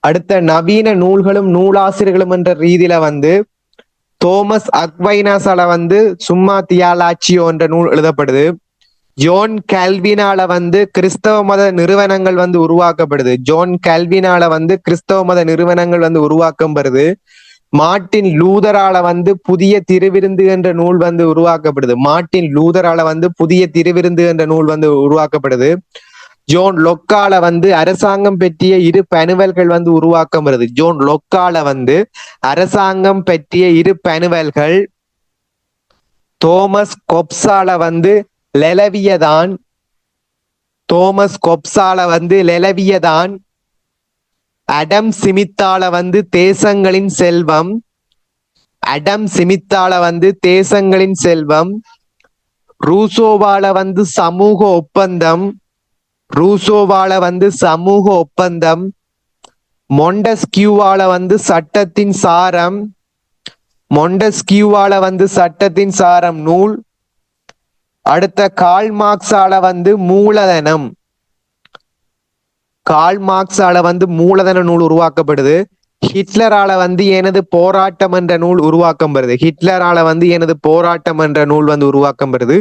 அடுத்த நவீன நூல்களும் நூலாசிரியர்களும் என்ற ரீதியில வந்து தோமஸ் அக்வைனாஸால வந்து சும்மா தியாலாச்சியோ என்ற நூல் எழுதப்படுது. ஜோன் கல்வினால வந்து கிறிஸ்தவ மத நிறுவனங்கள் வந்து உருவாக்கப்படுது. ஜோன் கல்வினால வந்து கிறிஸ்தவ மத நிறுவனங்கள் வந்து உருவாக்கப்படுது. மார்ட்டின் லூதரால வந்து புதிய திருவிருந்து என்ற நூல் வந்து உருவாக்கப்படுது. மார்ட்டின் லூதரால வந்து புதிய திருவிருந்து என்ற நூல் வந்து உருவாக்கப்படுது. ஜோன் லொக்கால வந்து அரசாங்கம் பற்றிய 2 பனுவல்கள் வந்து உருவாக்கப்படுது. ஜோன் லொக்கால வந்து அரசாங்கம் பற்றிய 2 பனுவல்கள். தோமஸ் கொப்ஸால வந்து லெலவியதான். தோமஸ் கொப்ஸால வந்து லெலவியதான். அடம் சிமித்தால வந்து தேசங்களின் செல்வம். அடம் சிமித்தால வந்து தேசங்களின் செல்வம். ரூசோவால வந்து சமூக ஒப்பந்தம். ரூசோவால வந்து சமூக ஒப்பந்தம். மொண்டஸ்கியூவால வந்து சட்டத்தின் சாரம். மொண்டஸ்கியூவால வந்து சட்டத்தின் சாரம் நூல். அடுத்த கால் மார்க்ஸால வந்து மூலதனம். கால் மார்க்ஸால வந்து மூலதன நூல் உருவாக்கப்படுது. ஹிட்லரால வந்து எனது போராட்டம் என்ற நூல் உருவாக்கப்படுது. ஹிட்லரால வந்து எனது போராட்டம் என்ற நூல் வந்து உருவாக்கப்படுது.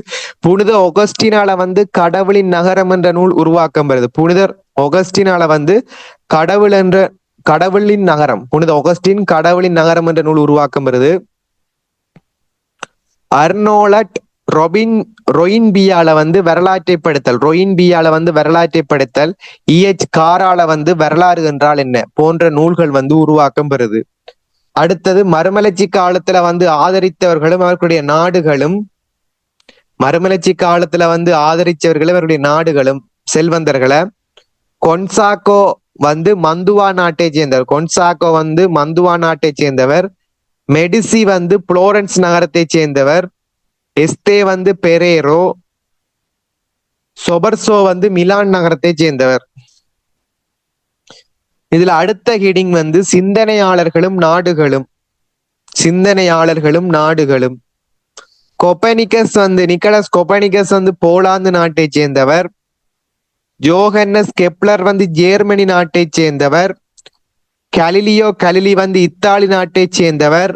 புனித ஒகஸ்டினால வந்து கடவுளின் நகரம் என்ற நூல் உருவாக்கப்படுது. புனிதர் ஒகஸ்டினால வந்து கடவுளின் நகரம், புனித ஒகஸ்டின் கடவுளின் நகரம் என்ற நூல் உருவாக்கப்படுது. அர்னோலட் ரொயின்பியால வந்து வரலாற்றை படுத்தல். ரொயின்பியால வந்து வரலாற்றை படுத்தல். இஎச் காரால வந்து வரலாறு என்றால் என்ன போன்ற நூல்கள் வந்து உருவாக்கம் பெறுது. அடுத்தது மறுமலர்ச்சி காலத்துல வந்து ஆதரித்தவர்களும் அவர்களுடைய நாடுகளும். மறுமலர்ச்சி காலத்துல வந்து ஆதரித்தவர்களும் அவர்களுடைய நாடுகளும் செல்வந்தர்களை. கொன்சாக்கோ வந்து மந்துவா நாட்டை சேர்ந்தவர். கொன்சாக்கோ வந்து மந்துவா நாட்டை சேர்ந்தவர். மெடிசி வந்து புளோரன்ஸ் நகரத்தை சேர்ந்தவர். எஸ்தே வந்து பெரேரோ. சொபர்சோ வந்து மிலான் நகரத்தை சேர்ந்தவர். இதுல அடுத்த ஹெடிங் வந்து சிந்தனையாளர்களும் நாடுகளும். சிந்தனையாளர்களும் நாடுகளும். கொப்பனிகஸ் வந்து நிக்கலஸ் கொப்பனிகஸ் வந்து போலாந்து நாட்டை சேர்ந்தவர். ஜோஹன்னஸ் கெப்லர் வந்து ஜெர்மனி நாட்டை சேர்ந்தவர். கலிலியோ கலிலி வந்து இத்தாலி நாட்டை சேர்ந்தவர்.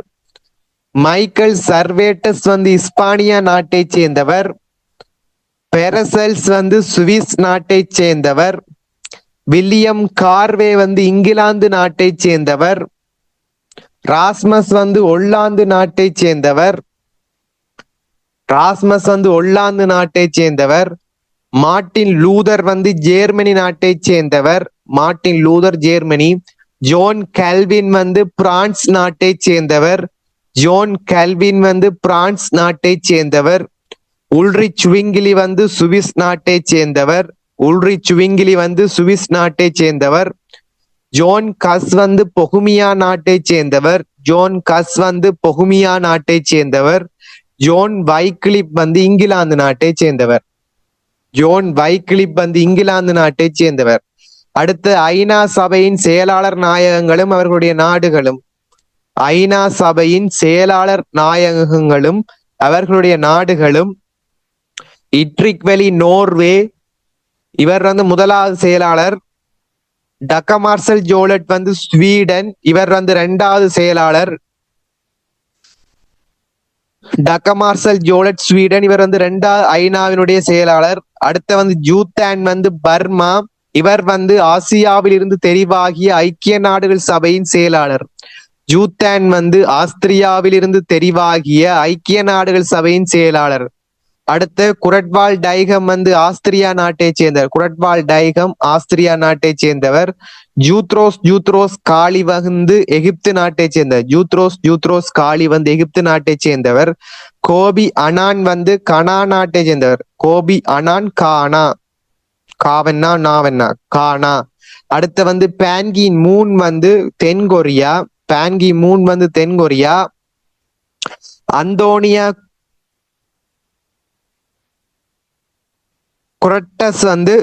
மைக்கேல் சர்வேட்டஸ் வந்து இஸ்பானியா நாட்டை சேர்ந்தவர். பெரசல்ஸ் வந்து சுவிஸ் நாட்டை சேர்ந்தவர். வில்லியம் கார்வே வந்து இங்கிலாந்து நாட்டை சேர்ந்தவர். ராஸ்மஸ் வந்து ஒல்லாந்து நாட்டைச் சேர்ந்தவர். ராஸ்மஸ் வந்து ஒல்லாந்து நாட்டைச் சேர்ந்தவர். மார்ட்டின் லூதர் வந்து ஜெர்மனி நாட்டைச் சேர்ந்தவர். Martin Luther Germany. John Calvin வந்து பிரான்ஸ் நாட்டைச் சேர்ந்தவர். ஜோன் கல்வின் வந்து பிரான்ஸ் நாட்டைச் சேர்ந்தவர். உல்ரிச் விங்கிலி வந்து சுவிஸ் நாட்டைச் சேர்ந்தவர். உல்ரிச் விங்கிலி வந்து சுவிஸ் நாட்டைச் சேர்ந்தவர். ஜோன் கஸ் வந்து பொகுமியா நாட்டைச் சேர்ந்தவர். ஜோன் கஸ் வந்து பொகுமியா நாட்டைச் சேர்ந்தவர். ஜோன் வைக்லிப் வந்து இங்கிலாந்து நாட்டைச் சேர்ந்தவர். ஜோன் வைக்லிப் வந்து இங்கிலாந்து நாட்டைச் சேர்ந்தவர். அடுத்து ஐநா சபையின் செயலாளர் நாயகங்களும் அவர்களுடைய நாடுகளும். ஐநா சபையின் செயலாளர் நாயகங்களும் அவர்களுடைய நாடுகளும். இட்ரிக் வெலி நோர்வே, இவர் வந்து முதலாவது செயலாளர். டக்கமார்சல் ஜோலட் வந்து ஸ்வீடன், இவர் வந்து இரண்டாவது செயலாளர். டக்கமார்சல் ஜோலட் ஸ்வீடன், இவர் வந்து இரண்டாவது ஐநாவினுடைய செயலாளர். அடுத்த வந்து ஜூத்தான் வந்து பர்மா, இவர் வந்து ஆசியாவில் இருந்து தெரிவாகிய ஐக்கிய நாடுகள் சபையின் செயலாளர். ஜூத்தான் வந்து ஆஸ்திரியாவில் இருந்து தெரிவாகிய ஐக்கிய நாடுகள் சபையின் செயலாளர். அடுத்து குரட்வால் டைகம் வந்து ஆஸ்திரியா நாட்டைச் சேர்ந்தவர். குரட்வால் டைகம் ஆஸ்திரியா நாட்டைச் சேர்ந்தவர். ஜூத்ரோஸ் காளி வந்து எகிப்து நாட்டைச் சேர்ந்தவர். ஜூத்ரோஸ் காளி வந்து எகிப்து நாட்டைச் சேர்ந்தவர். கோபி அனான் வந்து கனா நாட்டைச் சேர்ந்தவர். கோபி அனான் கானா, காவன்னா நாவன்னா கானா. அடுத்த வந்து பான்கி மூன் வந்து தென்கொரியா. பான்கி மூன் வந்து தென்கொரியா. அந்தோனியா குரட்டஸ் வந்து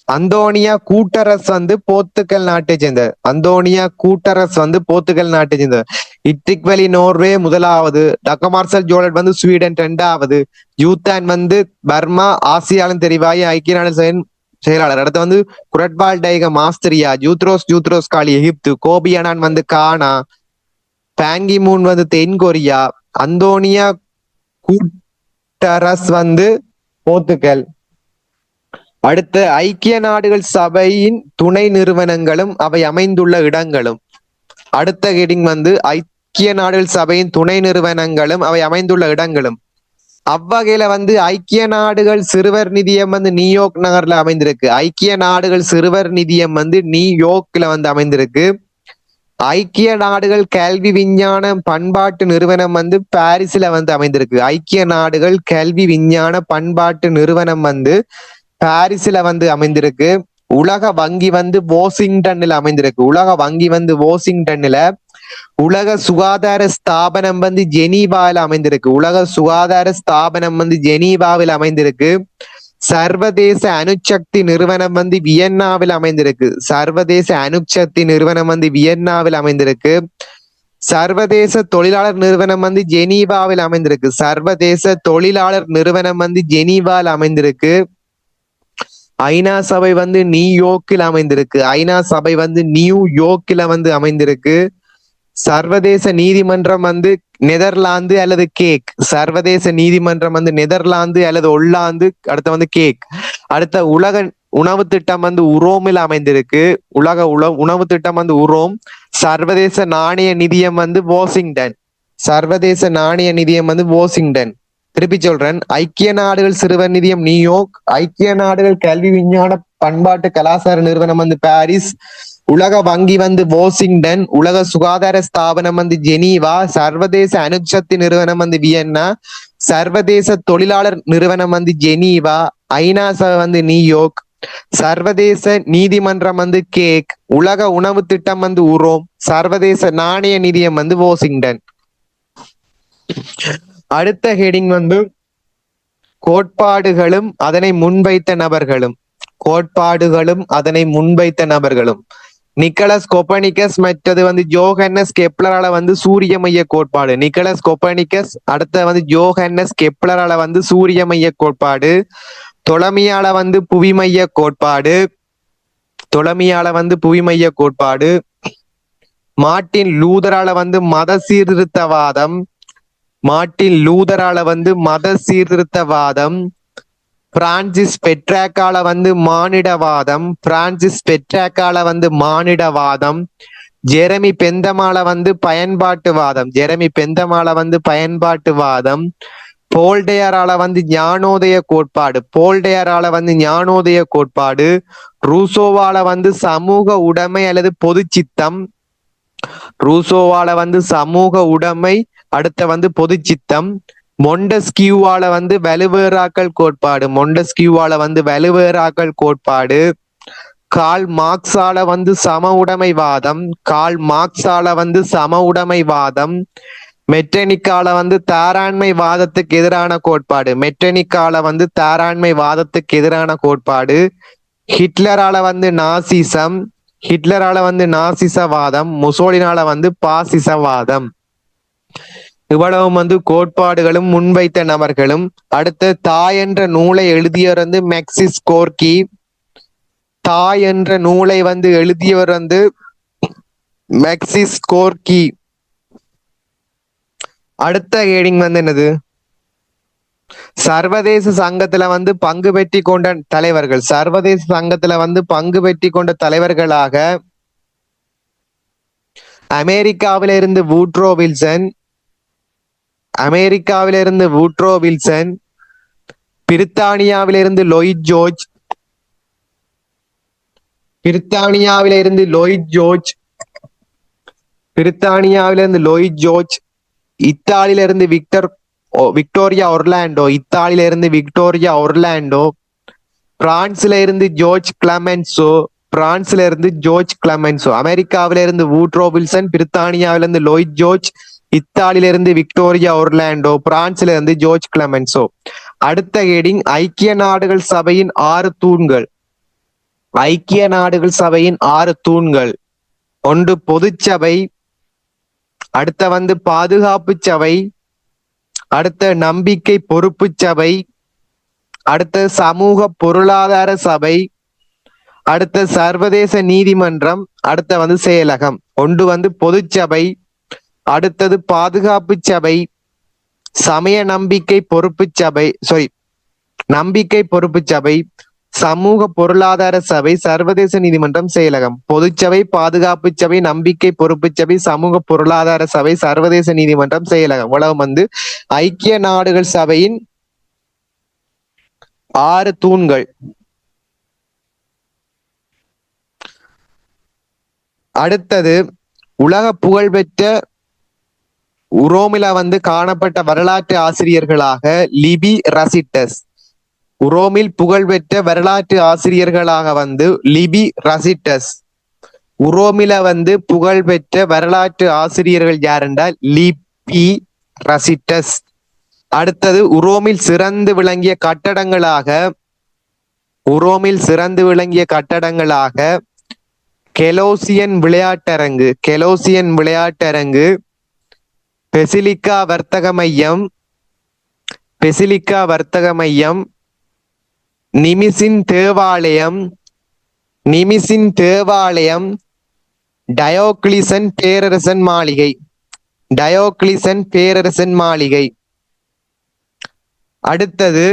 அந்தோனியா கூட்டரஸ் வந்து போர்த்துகல் நாட்டை சேர்ந்தவர். அந்தோனியா கூட்டரஸ் வந்து போர்த்துகல் நாட்டை சேர்ந்தவர். இட்ரிக் வெலி நோர்வே முதலாவது. டக்கமார்சல் ஜோலட் வந்து ஸ்வீடன் இரண்டாவது. ஜூத்தான் வந்து பர்மா ஆசியாவின் தெரிவாய் ஐக்கிய நாடுகள் செயலாளர். அடுத்து வந்து குரட்வால் டைகம் ஆஸ்திரியா. ஜூத்ரோஸ் காளி எகிப்து. கோபி அனான் வந்து கானா. பாங்கி மூன் வந்து தென்கொரியா. அந்தோனியா கூட்டரஸ் வந்து போர்த்துகல். அடுத்து ஐக்கிய நாடுகள் சபையின் துணை நிறுவனங்களும் அவை அமைந்துள்ள இடங்களும். அடுத்த ஹெடிங் வந்து ஐக்கிய நாடுகள் சபையின் துணை நிறுவனங்களும் அவை அமைந்துள்ள இடங்களும். அவ்வகையில வந்து ஐக்கிய நாடுகள் சிறுவர் நிதியம் வந்து நியூயார்க் நகர்ல அமைந்திருக்கு. ஐக்கிய நாடுகள் சிறுவர் நிதியம் வந்து நியூயார்க்ல வந்து அமைந்திருக்கு. ஐக்கிய நாடுகள் கல்வி விஞ்ஞான பண்பாட்டு நிறுவனம் வந்து பாரிஸ்ல வந்து அமைந்திருக்கு. ஐக்கிய நாடுகள் கல்வி விஞ்ஞான பண்பாட்டு நிறுவனம் வந்து பாரிஸ்ல வந்து அமைந்திருக்கு. உலக வங்கி வந்து வாஷிங்டன்ல அமைந்திருக்கு. உலக வங்கி வந்து வாஷிங்டன்ல. உலக சுகாதார ஸ்தாபனம் வந்து ஜெனீவாவில் அமைந்திருக்கு. உலக சுகாதார ஸ்தாபனம் வந்து ஜெனீவாவில் அமைந்திருக்கு. சர்வதேச அணுசக்தி நிறுவனம் வந்து வியன்னாவில் அமைந்திருக்கு. சர்வதேச அணுசக்தி நிறுவனம் வந்து வியன்னாவில் அமைந்திருக்கு. சர்வதேச தொழிலாளர் நிறுவனம் வந்து ஜெனீவாவில் அமைந்திருக்கு. சர்வதேச தொழிலாளர் நிறுவனம் வந்து ஜெனீவாவில் அமைந்திருக்கு. ஐநா சபை வந்து நியூயார்க்கில் அமைந்திருக்கு. ஐநா சபை வந்து நியூயார்க்கில் வந்து அமைந்திருக்கு. சர்வதேச நீதிமன்றம் வந்து நெதர்லாந்து அல்லது கேக். சர்வதேச நீதிமன்றம் வந்து நெதர்லாந்து அல்லது ஒல்லாந்து. அடுத்த வந்து கேக். அடுத்த உலக உணவு திட்டம் வந்து உரோமில் அமைந்திருக்கு. உலக உணவு திட்டம் வந்து உரோம். சர்வதேச நாணய நிதியம் வந்து வாஷிங்டன். சர்வதேச நாணய நிதியம் வந்து வாஷிங்டன். திருப்பி சொல்றேன். ஐக்கிய நாடுகள் சிறுவர் நிதியம் நியூயார்க். ஐக்கிய நாடுகள் கல்வி விஞ்ஞான பண்பாட்டு கலாச்சார நிறுவனம் வந்து பாரிஸ். உலக வங்கி வந்து வாஷிங்டன். உலக சுகாதார ஸ்தாபனம் வந்து ஜெனீவா. சர்வதேச அணுசக்தி நிறுவனம் வந்து வியன்னா. சர்வதேச தொழிலாளர் நிறுவனம் வந்து ஜெனீவா. ஐநா சபை வந்து நியூயார்க். சர்வதேச நீதிமன்றம் வந்து கேக். உலக உணவு திட்டம் வந்து உரோம். சர்வதேச நாணய நிதியம் வந்து வாஷிங்டன். அடுத்த ஹெடிங் வந்து கோட்பாடுகளும் அதனை முன்வைத்த நபர்களும். கோட்பாடுகளும் அதனை முன்வைத்த நபர்களும். நிக்கலஸ் கொப்பர்னிக்கஸ் மற்றது வந்து ஜோஹன்னஸ் கெப்லரால வந்து சூரிய மைய கோட்பாடு. நிக்கலஸ் கொப்பர்னிக்கஸ். அடுத்த வந்து ஜோஹன்னஸ் கெப்லரால வந்து சூரிய மைய கோட்பாடு. தொலமியால வந்து புவிமைய கோட்பாடு. தொலமியால வந்து புவிமைய கோட்பாடு. மார்ட்டின் லூதரால வந்து மத சீர்திருத்தவாதம். மார்ட்டின் லூதரால வந்து மத சீர்திருத்தவாதம். பிரான்சிஸ் பெட்ராக்கால வந்து மானிடவாதம், பிரான்சிஸ் பெட்ராக்கால வந்து மானிடவாதம், ஜெரமி பெந்தமால வந்து பயன்பாட்டுவாதம், ஜெரமி பெந்தமால வந்து பயன்பாட்டுவாதம், போல்டேயரால வந்து ஞானோதய கோட்பாடு, போல்டேயரால வந்து ஞானோதய கோட்பாடு, ரூசோவால வந்து சமூக உடைமை அல்லது பொது சித்தம், ரூசோவால வந்து சமூக உடைமை, அடுத்த வந்து பொது சித்தம், மொண்டஸ்கியூவால வந்து வலுவேறாக்கல் கோட்பாடு, மொண்டஸ்கியூவால வந்து வலுவேறாக்கல் கோட்பாடு, கால் மார்க்ஸால வந்து சம உடைமைவாதம், கால் மார்க்ஸால வந்து சம உடைமைவாதம், மெட்டனிக்கால வந்து தாராண்மை வாதத்துக்கு எதிரான கோட்பாடு, மெட்டனிக்கால வந்து தாராண்மை வாதத்துக்கு எதிரான கோட்பாடு, ஹிட்லரால வந்து நாசிசம், ஹிட்லரால வந்து நாசிசவாதம், முசோலினால வந்து பாசிசவாதம். இவ்வளவும் வந்து கோட்பாடுகளும் முன்வைத்த நபர்களும். அடுத்து தாய் என்ற நூலை எழுதியவர் வந்து மெக்சிஸ் கோர்கி, தாய் என்ற நூலை வந்து எழுதியவர் வந்து மெக்சிஸ் கோர்கி. அடுத்த ஹேடிங் வந்து என்னது? சர்வதேச சங்கத்துல வந்து பங்கு பெற்றி கொண்ட தலைவர்கள், சர்வதேச சங்கத்துல வந்து பங்கு பெற்றி கொண்ட தலைவர்களாக அமெரிக்காவிலிருந்து வூட்ரோ வில்சன், அமெரிக்காவிலிருந்து வூட்ரோ வில்சன், பிரித்தானியாவிலிருந்து லொயிட் ஜோர்ஜ், பிரித்தானியாவிலிருந்து லொயிட் ஜோர்ஜ், பிரித்தானியாவிலிருந்து லொயிட் ஜோர்ஜ், இத்தாலியிலிருந்து விக்டோரியா ஒர்லாண்டோ, இத்தாலியிலிருந்து விக்டோரியா ஒர்லாண்டோ, பிரான்ஸ்ல இருந்து ஜோர்ஜ் கிளமென்சோ, பிரான்ஸ்ல இருந்து ஜோர்ஜ் கிளமென்சோ, அமெரிக்காவில இருந்து வூட்ரோ வில்சன், பிரித்தானியாவில இருந்து லொயிட் ஜோர்ஜ், இத்தாலியில இருந்து விக்டோரியா ஒர்லாண்டோ, பிரான்ஸ்ல இருந்து ஜோர்ஜ் கிளமென்சோ. அடுத்த ஹெடிங் ஐக்கிய நாடுகள் சபையின் 6 தூண்கள், ஐக்கிய நாடுகள் சபையின் 6 தூண்கள். ஒன்று பொதுச்சபை, அடுத்த வந்து பாதுகாப்பு சபை, அடுத்த நம்பிக்கை பொறுப்பு சபை, அடுத்த சமூக பொருளாதார சபை, அடுத்த சர்வதேச நீதிமன்றம், அடுத்த வந்து செயலகம். ஒன்று வந்து பொதுச்சபை, அடுத்தது பாதுகாப்பு சபை, சமய நம்பிக்கை பொறுப்பு சபை, நம்பிக்கை பொறுப்பு சபை, சமூக பொருளாதார சபை, சர்வதேச நீதிமன்றம், செயலகம். பொதுச்சபை, பாதுகாப்பு சபை, நம்பிக்கை பொறுப்பு சபை, சமூக பொருளாதார சபை, சர்வதேச நீதிமன்றம், செயலகம். உலகம் வந்து ஐக்கிய நாடுகள் சபையின் 6 தூண்கள். அடுத்தது உலக புகழ்பெற்ற உரோமில வந்து காணப்பட்ட வரலாற்று ஆசிரியர்களாக லிபி ரசிட்டஸ், உரோமில் புகழ்பெற்ற வரலாற்று ஆசிரியர்களாக வந்து லிபி ரசிட்டஸ். உரோமில வந்து புகழ்பெற்ற வரலாற்று ஆசிரியர்கள் யார் என்றால் லிபி ரசிட்டஸ். அடுத்தது உரோமில் சிறந்து விளங்கிய கட்டடங்களாக, உரோமில் சிறந்து விளங்கிய கட்டடங்களாக கெலோசியன் விளையாட்டரங்கு, கெலோசியன் விளையாட்டரங்கு, பெசிலிக்கா வர்த்தக மையம், பெசிலிக்கா வர்த்தக மையம், நிமிசின் தேவாலயம், நிமிசின் தேவாலயம், டயோக்ளிசன் பேரரசன் மாளிகை, டயோக்ளிசன் பேரரசன் மாளிகை. அடுத்தது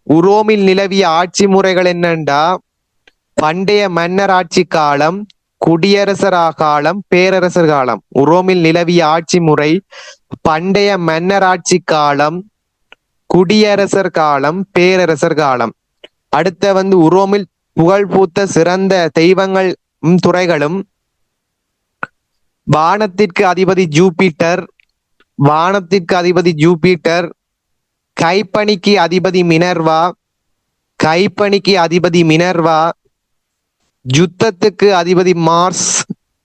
உரோமில் நிலவிய ஆட்சி முறைகள் என்னண்டா பண்டைய மன்னர் ஆட்சி காலம், குடியரசர் காலம், பேரரசர் காலம். உரோமில் நிலவிய ஆட்சி முறை பண்டைய மன்னர் ஆட்சி காலம், குடியரசர் காலம், பேரரசர் காலம். அடுத்த வந்து உரோமில் புகழ்பூத்த சிறந்த தெய்வங்கள் துறைகளும் வானத்திற்கு அதிபதி ஜூபிட்டர், வானத்திற்கு அதிபதி ஜூபிட்டர், கைப்பணிக்கு அதிபதி மினர்வா, கைப்பணிக்கு அதிபதி மினர்வா, யுத்தத்துக்கு அதிபதி மார்ஸ்,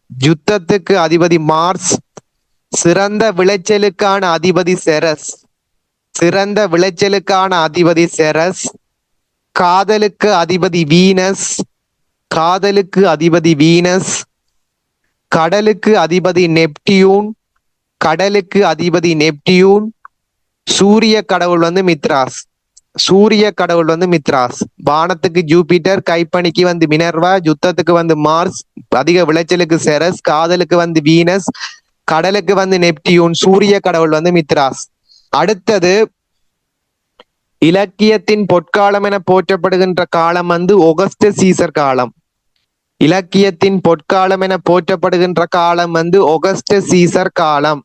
யுத்தத்துக்கு அதிபதி மார்ஸ், சிறந்த விளைச்சலுக்கான அதிபதி செரஸ், சிறந்த விளைச்சலுக்கான அதிபதி செரஸ், காதலுக்கு அதிபதி வீனஸ், காதலுக்கு அதிபதி வீனஸ், கடலுக்கு அதிபதி நெப்டியூன், கடலுக்கு அதிபதி நெப்டியூன், சூரிய கடவுள் வந்து மித்ராஸ், சூரிய கடவுள் வந்து மித்ராஸ். வானத்துக்கு ஜூபிட்டர், கைப்பணிக்கு வந்து மினர்வா, யுத்தத்துக்கு வந்து மார்ஸ், அதிக விளைச்சலுக்கு செரஸ், காதலுக்கு வந்து வீனஸ், கடலுக்கு வந்து நெப்டியூன், சூரிய கடவுள் வந்து மித்ராஸ். அடுத்தது இலக்கியத்தின் பொற்காலம் என போற்றப்படுகின்ற காலம் வந்து ஒகஸ்டஸ் சீசர் காலம். இலக்கியத்தின் பொற்காலம் என போற்றப்படுகின்ற காலம் வந்து ஒகஸ்டஸ் சீசர் காலம்.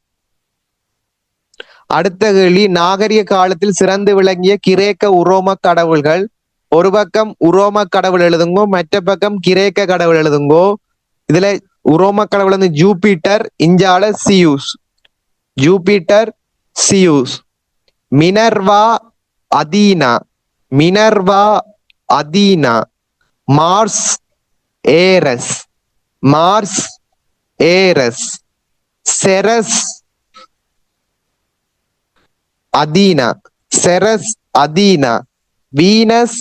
அடுத்த கேள்வி, நாகரிக காலத்தில் சிறந்து விளங்கிய கிரேக்க உரோம கடவுள்கள். ஒரு பக்கம் உரோம கடவுள் எழுதுங்கோ, மற்ற பக்கம் கிரேக்க கடவுள் எழுதுங்கோ. இதுல உரோம கடவுள் வந்து ஜூபிட்டர், இஞ்சால Zeus. Jupiter, Zeus. Minerva, Athena. Minerva, Athena. Mars, Ares. Mars, Ares. Ceres, Athena. Ceres, Athena. Venus,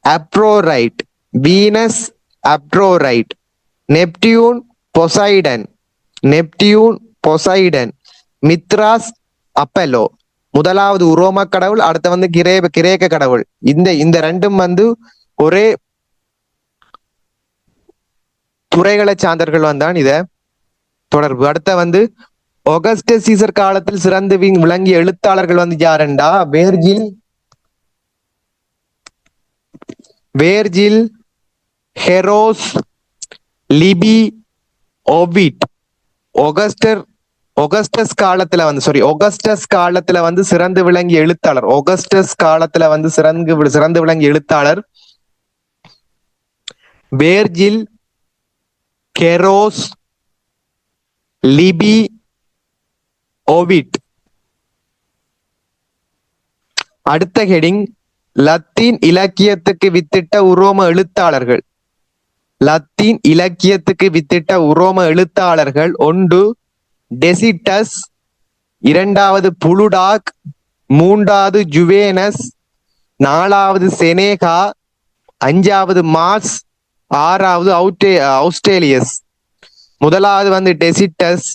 Aphrodite. Venus, Aphrodite. Neptune, Poseidon. Neptune, Poseidon. Mithras, Apollo. முதலாவது உரோம கடவுள், அடுத்த வந்து கிரேக்க கடவுள். இந்த ரெண்டும் வந்து ஒரே துறைகளை சார்ந்தவர்கள் வந்தான் இத தொடர்பு. அடுத்த வந்து ஒகஸ்டஸ் சீசர் காலத்தில் சிறந்து விளங்கிய எழுத்தாளர்கள் வந்து யாருண்டா? வேர்ஜில், ஹெரோஸ், லிபி, ஓவிட். ஒகஸ்டஸ் காலத்துல வந்து சிறந்து விளங்கிய எழுத்தாளர். ஒகஸ்டஸ் காலத்துல வந்து சிறந்து விளங்கிய எழுத்தாளர் வேர்ஜில், கெரோஸ், லிபி, ஓவிட். அடுத்த ஹெடிங், லத்தீன் இலக்கியத்துக்கு வித்திட்ட உரோம எழுத்தாளர்கள். லத்தீன் இலக்கியத்துக்கு வித்திட்ட உரோம எழுத்தாளர்கள்: ஒன்று டெசிட்டஸ், இரண்டாவது புளுடாக், மூன்றாவது ஜுவேனஸ், நாலாவது செனேகா, அஞ்சாவது மார்ஸ், ஆறாவது அவுஸ்டேலியஸ். முதலாவது வந்து டெசிட்டஸ்,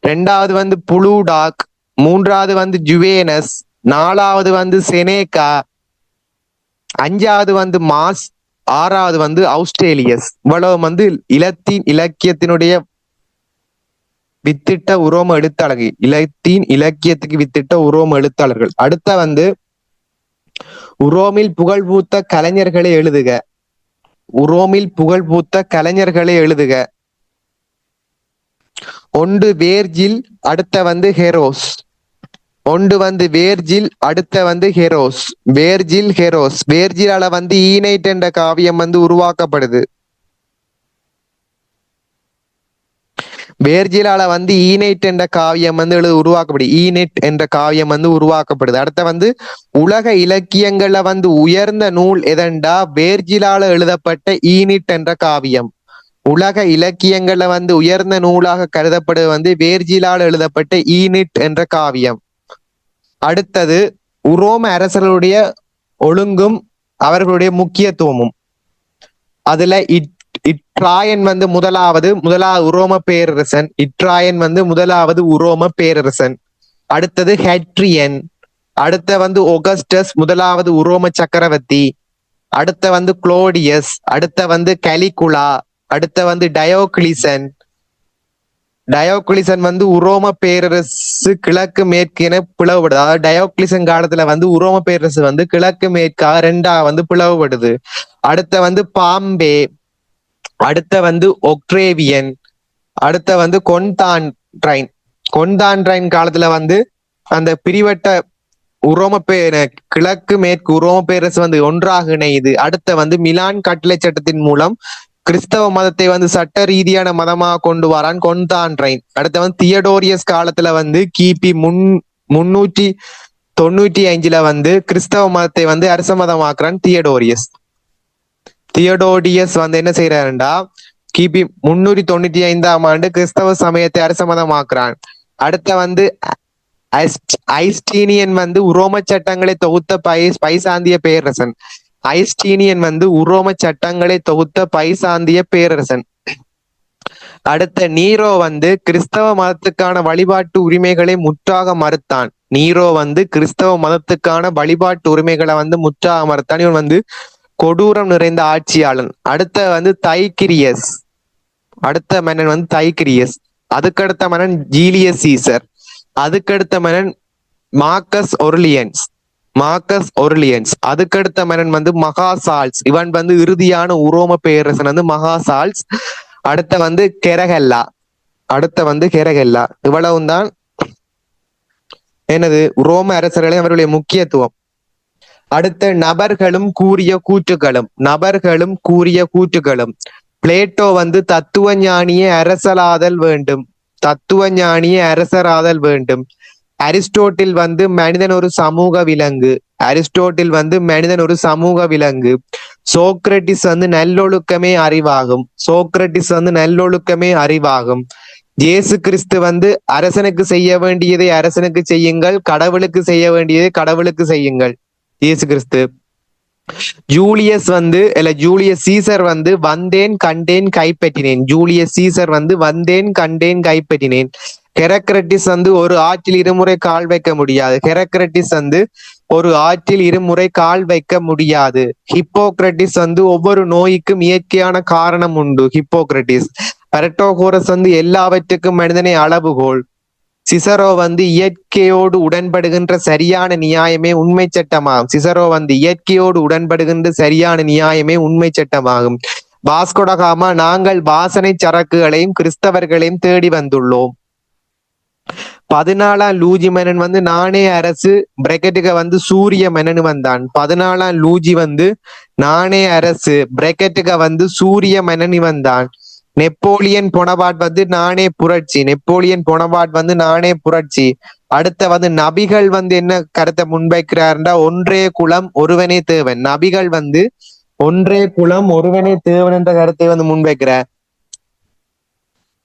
ரெண்டாவது வந்து புளுடாக், மூன்றாவது வந்து ஜுவேனஸ், நாலாவது வந்து செனேகா, அஞ்சாவது வந்து மார்ஸ், ஆறாவது வந்து அவுஸ்டேலியஸ். இவ்வளவு வந்து இலத்தீன் இலக்கியத்தினுடைய வித்திட்ட உரோம எழுத்தாளர்கள். இலத்தீன் இலக்கியத்துக்கு வித்திட்ட உரோம எழுத்தாளர்கள். அடுத்த வந்து உரோமில் புகழ்பூத்த கலைஞர்களை எழுதுக. உரோமில் புகழ்பூத்த கலைஞர்களை எழுதுக. ஒன்று வேர்ஜில், அடுத்த வந்து ஹெரோஸ். ஒன்று வந்து வேர்ஜில், அடுத்த வந்து ஹெரோஸ். வேர்ஜில், ஹெரோஸ். வேர்ஜிலால வந்து ஈனைட் என்ற காவியம் வந்து உருவாக்கப்படுது. வேர்ஜிலால வந்து ஈனைட் என்ற காவியம் வந்து உருவாக்கப்படுது. ஈனெட் என்ற காவியம் வந்து உருவாக்கப்படுது. அடுத்த வந்து உலக இலக்கியங்கள்ல வந்து உயர்ந்த நூல் எதண்டா? வேர்ஜிலால எழுதப்பட்ட ஈனிட் என்ற காவியம். உலக இலக்கியங்கள்ல வந்து உயர்ந்த நூலாக கருதப்படுவது வந்து வேர்ஜிலால் எழுதப்பட்ட ஈனிட் என்ற காவியம். அடுத்தது உரோம அரசர்களுடைய ஒழுங்கும் அவர்களுடைய முக்கியத்துவமும். அதுல இட்ராயன் வந்து முதலாவது உரோம பேரரசன். இட்ராயன் வந்து முதலாவது உரோம பேரரசன். அடுத்தது ஹெட்ரியன். அடுத்த வந்து ஒகஸ்டஸ், முதலாவது உரோம சக்கரவர்த்தி. அடுத்த வந்து குளோடியஸ். அடுத்த வந்து கலிகுலா. அடுத்த வந்து டயோக்ளிசன். டயோக்ளிசன் வந்து உரோம பேரரசு கிழக்கு மேற்கு என பிளவுபடுது. அதாவது டயோக்ளிசன் காலத்துல வந்து உரோம பேரரசு வந்து கிழக்கு மேற்கா ரெண்டா வந்து பிளவுபடுது. அடுத்த வந்து பாம்பே. அடுத்த வந்து ஒக்ட்ரேவியன். அடுத்த வந்து கொன்தான்ட்ரைன். கொன்தான்ட்ரைன் காலத்துல வந்து அந்த பிரிவட்ட உரோம கிழக்கு மேற்கு உரோம பேரரசு வந்து ஒன்றாக இணையுது. அடுத்த வந்து மிலான் கட்டளை சட்டத்தின் மூலம் கிறிஸ்தவ மதத்தை வந்து சட்ட ரீதியான மதமாக கொண்டு வரான் கொன்தான்ட்ரைன். அடுத்த வந்து தியடோரியஸ் காலத்துல வந்து கிபி 395 வந்து கிறிஸ்தவ மதத்தை வந்து அரச மதமாக்குறான் தியடோரியஸ். தியடோடியஸ் வந்து என்ன செய்யறாருண்டா, கிபி 395 கிறிஸ்தவ சமயத்தை அரச மதமாக்குறான். அடுத்த வந்து ஐஸ்டீனியன் வந்து உரோம சட்டங்களை தொகுத்த பைசாந்திய பேரரசன். ஐஸ்டீனியன் வந்து உரோம சட்டங்களை தொகுத்த பைசாந்திய பேரரசன். அடுத்த நீரோ வந்து கிறிஸ்தவ மதத்துக்கான வழிபாட்டு உரிமைகளை முற்றாக மறுத்தான். நீரோ வந்து கிறிஸ்தவ மதத்துக்கான வழிபாட்டு உரிமைகளை வந்து முற்றாக மறுத்தான். இவன் வந்து கொடூரம் நிறைந்த ஆட்சியாளன். அடுத்த வந்து தைக்கிரியஸ். அடுத்த மன்னன் வந்து தைக்கிரியஸ். அதுக்கடுத்த மன்னன் ஜீலியஸ் சீசர். அதுக்கடுத்த மன்னன் மார்க்கஸ் ஒர்லியன்ஸ். மார்க்கஸ் ஒர்லியன்ஸ். அதுக்கடுத்த மன்னன் வந்து மகாசால்ஸ். இவன் வந்து இறுதியான உரோம பேரரசன் வந்து மகாசால்ஸ். அடுத்த வந்து கெரகெல்லா. இவ்வளவும் தான் எனது ரோம அரசர்களே அவருடைய முக்கியத்துவம். அடுத்த நபர்களும் கூறிய கூற்றுகளும். பிளேட்டோ வந்து தத்துவ ஞானியே அரசராதல் வேண்டும். அரிஸ்டோட்டில் வந்து மனிதன் ஒரு சமூக விலங்கு. சோக்ரட்டிஸ் வந்து நல்லொழுக்கமே அறிவாகும். இயேசு கிறிஸ்து வந்து அரசனுக்கு செய்ய வேண்டியதை அரசனுக்கு செய்யுங்கள், கடவுளுக்கு செய்ய வேண்டியதை கடவுளுக்கு செய்யுங்கள். இயேசு கிறிஸ்து. ஜூலியஸ் சீசர் வந்து வந்தேன் கண்டேன் கைப்பற்றினேன். ஹெரக்ரட்டிஸ் வந்து ஒரு ஆற்றில் இருமுறை கால் வைக்க முடியாது. ஹிப்போக்ரட்டிஸ் வந்து ஒவ்வொரு நோய்க்கும் இயற்கையான காரணம் உண்டு. பரட்டோகோரஸ் வந்து எல்லாவற்றுக்கும் மனிதனை அளவுகோல். சிசரோ வந்து இயற்கையோடு உடன்படுகின்ற சரியான நியாயமே உண்மை சட்டமாகும். வாஸ்கோடகாமா நாங்கள் வாசனை சரக்குகளையும் கிறிஸ்தவர்களையும் தேடி வந்துள்ளோம். 14ஆம் லூஜி மன்னன் வந்து நானே அரசு வந்து சூரிய மன்னன் வந்தான். 14ஆம் லூஜி வந்து நானே அரசு வந்து சூரிய மன்னன் வந்தான். நெப்போலியன் பொனபாட் வந்து நானே புரட்சி. அடுத்த வந்து நபிகள் வந்து என்ன கருத்தை முன்வைக்கிறார்டா, ஒன்றே குலம் ஒருவனே தேவன். நபிகள் வந்து ஒன்றே குலம் ஒருவனே தேவன் என்ற கருத்தை வந்து முன்வைக்கிறார்.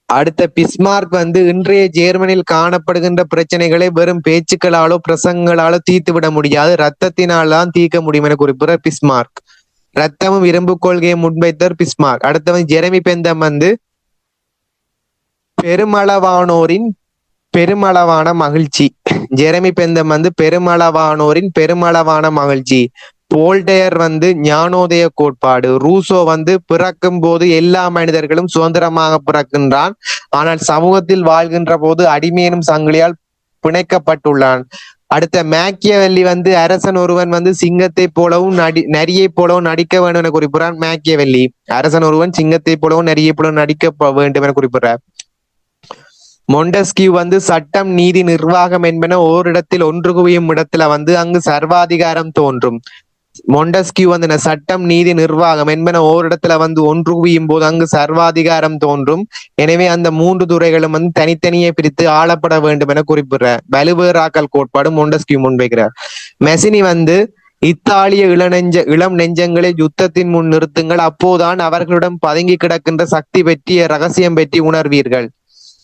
அடுத்த பிஸ்மார்க் வந்து இன்றைய ஜெர்மனியில் காணப்படுகின்ற பிரச்சனைகளை வெறும் பேச்சுக்களாலோ பிரசங்களாலோ தீர்த்து விட முடியாது, ரத்தத்தினால் தான் தீர்க்க முடியும் என குறிப்பிடுற பிஸ்மார்க். ரத்தமும் இரும்பு கொள்கையை முன்வைத்தவர் பிஸ்மார்க். அடுத்தவன் ஜெரமி பெந்தம் வந்து பெருமளவான மகிழ்ச்சி. பெருமளவான மகிழ்ச்சி. போல்டேர் வந்து ஞானோதய கோட்பாடு. ரூசோ வந்து பிறக்கும் போது எல்லா மனிதர்களும் சுதந்திரமாக பிறக்கின்றான், ஆனால் சமூகத்தில் வாழ்கின்ற போது அடிமையனும் சங்கிலியால் பிணைக்கப்பட்டுள்ளான். அடுத்த மேக்கியவெல்லி வந்து அரசன் ஒருவன் வந்து சிங்கத்தை போலவும் நரியை போலவும் நடிக்க வேண்டும் என குறிப்பிடுறான். மேக்கியவெல்லி அரசன் ஒருவன் சிங்கத்தை போலவும் நரியை போலவும் நடிக்க வேண்டும் என குறிப்பிடுறார். மொண்டஸ்கியூ வந்து சட்டம் நீதி நிர்வாகம் என்பன ஓரிடத்தில் ஒன்று குவியும் இடத்துல வந்து அங்கு சர்வாதிகாரம் தோன்றும். மொண்டஸ்கியூ வந்து சட்டம் நீதி நிர்வாகம் என்பன ஓரிடத்துல வந்து ஒன்று குவியும் போது அங்கு சர்வாதிகாரம் தோன்றும். எனவே அந்த 3 துறைகளும் வந்து தனித்தனியே பிரித்து ஆளப்பட வேண்டும் என குறிப்பிடுற வலுவேறாக்கல் கோட்பாடு மொண்டஸ்கியூ முன்வைக்கிறார். மெசினி வந்து இத்தாலிய இளம் நெஞ்சங்களை யுத்தத்தின் முன் நிறுத்துங்கள், அப்போதான் அவர்களிடம் பதுங்கி கிடக்கின்ற சக்தி பற்றிய ரகசியம் பற்றி உணர்வீர்கள்.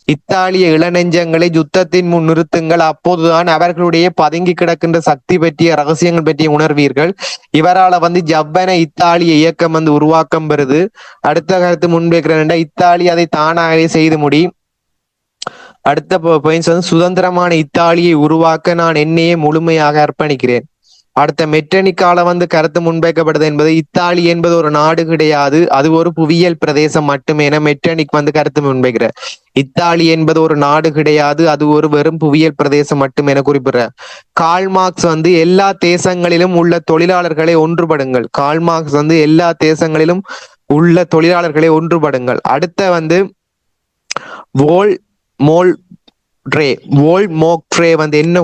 இத்தாலிய இளநெஞ்சங்களை யுத்தத்தின் முன் நிறுத்துங்கள், அப்போதுதான் அவர்களுடைய பதுங்கி கிடக்கின்ற சக்தி பற்றிய ரகசியங்கள் பற்றி உணர்வீர்கள். இவரால வந்து ஜவ்வன இத்தாலிய இயக்கம் வந்து உருவாக்கம் பெறுது. அடுத்த கருத்து முன்வைக்கிறேன், இத்தாலி அதை தானாகவே செய்து முடி. அடுத்த பாயிண்ட்ஸ் வந்து சுதந்திரமான இத்தாலியை உருவாக்க நான் என்னையே முழுமையாக அர்ப்பணிக்கிறேன். அடுத்த மெட்டனிக்கால வந்து கருத்து முன்வைக்கப்படுது என்பது இத்தாலி என்பது ஒரு நாடு கிடையாது, அது ஒரு புவியியல் பிரதேசம் மட்டுமே என மெட்டனிக் வந்து கருத்து முன்வைக்கிற. இத்தாலி என்பது ஒரு நாடு கிடையாது, அது ஒரு வெறும் புவியியல் பிரதேசம் மட்டும் என குறிப்பிடுற. கார்ல் மார்க்ஸ் வந்து எல்லா தேசங்களிலும் உள்ள தொழிலாளர்களை ஒன்றுபடுங்கள். அடுத்த வந்து வோல்மோக்ட்ரே வந்து என்ன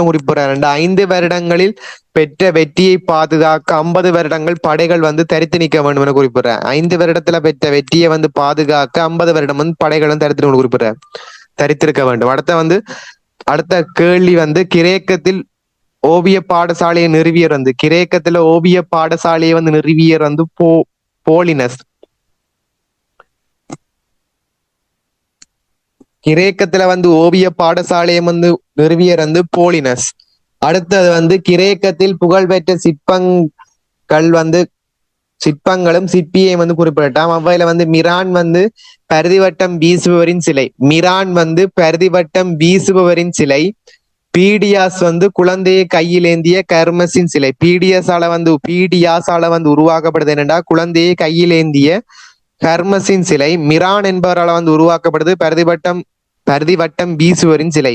குறிப்பிடுறார்? 5 வருடங்களில் பெற்ற வெற்றியை பாதுகாக்க 50 வருடங்கள் படைகள் வந்து தரித்து நிற்க வேண்டும் என குறிப்பிடுற. 5 வருடத்துல பெற்ற வெற்றியை வந்து பாதுகாக்க 50 வருடம் வந்து படைகள் வந்து தரித்திருக்க வேண்டும். அடுத்த கேள்வி வந்து கிரேக்கத்தில் ஓவிய பாடசாலையை நிறுவியர் வந்து போலினஸ். கிரேக்கத்துல வந்து ஓவிய பாடசாலையை வந்து நிறுவியர் வந்து போலினஸ். அடுத்தது வந்து கிரேக்கத்தில் புகழ்பெற்ற சிற்பங்களும் சிற்பியை வந்து குறிப்பிடட்டாம். அவையில வந்து மிரான் வந்து பரிதிவட்டம் வீசுபவரின் சிலை. பீடியாஸ் வந்து குழந்தையை கையில் ஏந்திய கர்மஸின் சிலை. பீடியாசால வந்து உருவாக்கப்படுது என்னடா, குழந்தையை கையில் ஏந்திய கர்மஸின் சிலை. மிரான் என்பவரால் வந்து உருவாக்கப்படுது பரிதிவட்டம் வீசுவரின் சிலை.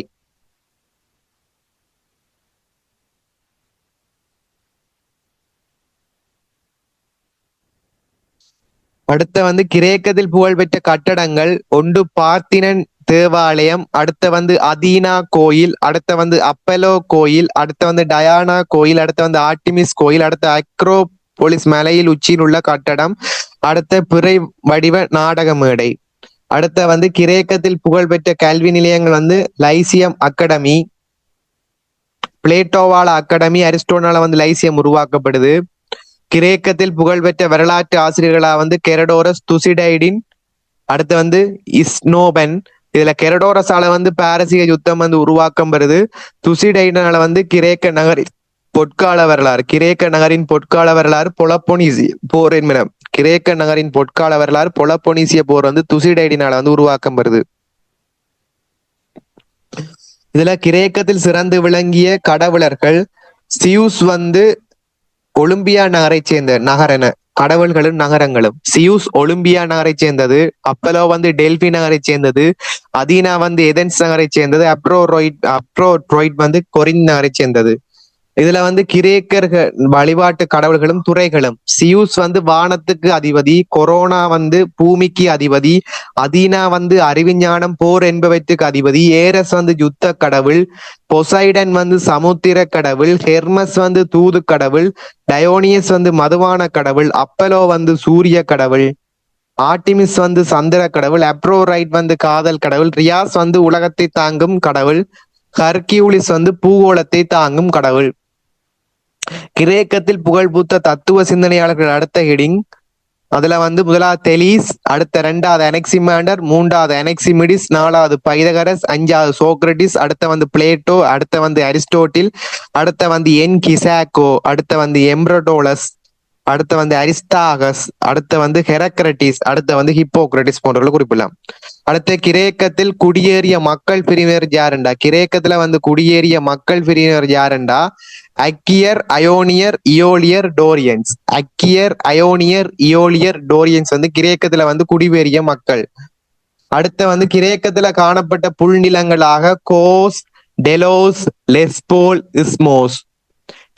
அடுத்த வந்து கிரேக்கத்தில் புகழ்பெற்ற கட்டடங்கள் ஒன்று பார்த்தினன் தேவாலயம், அடுத்த வந்து அதீனா கோயில், அடுத்த வந்து அப்பலோ கோயில், அடுத்த வந்து டயானா கோயில், அடுத்த வந்து ஆர்டிமிஸ் கோயில், அடுத்த அக்ரோபொலிஸ் மலையில் உச்சியில் உள்ள கட்டடம், அடுத்த பிறை வடிவ நாடக மேடை. அடுத்த வந்து கிரேக்கத்தில் புகழ்பெற்ற கல்வி நிலையங்கள் வந்து லைசியம் அகாடமி, பிளேட்டோவால அகாடமி, அரிஸ்டோனால வந்து லைசியம் உருவாக்கப்படுது. கிரேக்கத்தில் புகழ்பெற்ற வரலாற்று ஆசிரியர்களா வந்து கெரடோரஸ், துசிடைடின், அடுத்து வந்து இஸ்னோபன். இதுல கெரடோரஸால வந்து பாரசீக யுத்தம் வந்து உருவாக்கம் வருது. துசிடைனால வந்து கிரேக்க நகரின் பொற்கால வரலாறு, கிரேக்க நகரின் பொற்கால வரலாறு பொலப்பொனிசி போர் என்கிற கிரேக்க நகரின் பொற்கால வரலாறு பொலப்பொனிசிய போர் வந்து துசிடைடினால வந்து உருவாக்கம் வருது. இதுல கிரேக்கத்தில் சிறந்து விளங்கிய கடவுளர்கள் சியூஸ் வந்து ஒலிம்பியா நகரை சேர்ந்த நகரென கடவுள்களும் நகரங்களும். சியூஸ் ஒலிம்பியா நகரை சேர்ந்தது, அப்பலோ வந்து டெல்பி நகரை சேர்ந்தது, அதீனா வந்து எதென்ஸ் நகரை சேர்ந்தது, அப்ரோட்ரோய்ட் வந்து கொரின் நகரை சேர்ந்தது. இதுல வந்து கிரேக்கர்கள் வழிபாட்டு கடவுள்களும் துறைகளும். சியூஸ் வந்து வானத்துக்கு அதிபதி, கொரோனா வந்து பூமிக்கு அதிபதி, அதீனா வந்து அறிவிஞானம் போர் என்பவற்றுக்கு அதிபதி, ஏரஸ் வந்து யுத்த கடவுள், பொசைடன் வந்து சமுத்திர கடவுள், ஹெர்மஸ் வந்து தூது கடவுள், டயோனியஸ் வந்து மதுவான கடவுள், அப்பலோ வந்து சூரிய கடவுள், ஆர்டிமிஸ் வந்து சந்திர கடவுள், அப்ரோரைட் வந்து காதல் கடவுள், ரியாஸ் வந்து உலகத்தை தாங்கும் கடவுள், ஹர்கியூலிஸ் வந்து பூகோளத்தை தாங்கும் கடவுள். கிரேக்கத்தில் புகழ்பூத்த தத்துவ சிந்தனையாளர்கள் அடுத்த ஹெடிங். அதுல வந்து முதலாவது தெலீஸ், அடுத்த ரெண்டாவது அனெக்சிமாண்டர், மூன்றாவது அனெக்சிமிடிஸ், நாலாவது பைதகரஸ், அஞ்சாவது சோக்ரட்டிஸ், அடுத்த வந்து பிளேட்டோ, அடுத்த வந்து அரிஸ்டோட்டில், அடுத்த வந்து என் கிசாக்கோ, அடுத்த வந்து எம்ப்ரடோலஸ், அடுத்த வந்து அரிஸ்டாகஸ், அடுத்த வந்து ஹெரக்ரட்டிஸ், அடுத்த வந்து ஹிப்போக்ரட்டிஸ் போன்றவர்கள் குறிப்பிடலாம். அடுத்த கிரேக்கத்தில் குடியேறிய மக்கள் பிரிவினர் யாருண்டா? கிரேக்கத்துல வந்து குடியேறிய மக்கள் பிரிவினர் யாருண்டா? அக்கியர், அயோனியர், இயோலியர், டோரியன்ஸ். அக்கியர், அயோனியர், இயோலியர், டோரியன்ஸ் வந்து கிரேக்கத்துல வந்து குடியேறிய மக்கள். அடுத்த வந்து கிரேக்கத்துல காணப்பட்ட புல்நிலங்களாக கோஸ், டெலோஸ், லெஸ்போல், இஸ்மோஸ்.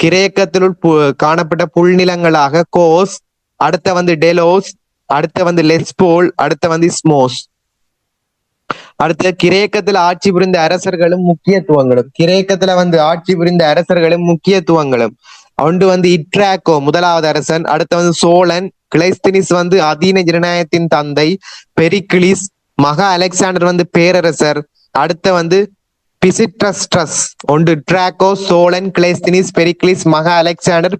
கிரேக்கத்திலுள் காணப்பட்ட புல்நிலங்களாக கோஸ், அடுத்த வந்து டெலோஸ், அடுத்த வந்து லெஸ்போல், அடுத்த வந்து இஸ்மோஸ். அடுத்த கிரேக்கத்தில் ஆட்சி புரிந்த அரசர்களும் முக்கியத்துவங்களும். கிரேக்கத்துல வந்து ஆட்சி புரிந்த அரசர்களும் முக்கியத்துவங்களும். ஒன்று வந்து இட்ராக்கோ முதலாவது அரசன், அடுத்த வந்து சோழன், கிளைஸ்தினிஸ் வந்து அதீன ஜனநாயகத்தின் தந்தை, பெரிக்கிளிஸ், மகா அலெக்சாண்டர் வந்து பேரரசர், அடுத்த வந்து பிசிட்ரஸ்டஸ். ஒன்று இட்ராக்கோ, சோழன், கிளைஸ்தினிஸ், பெரிக்கிளிஸ், மகா அலெக்சாண்டர்,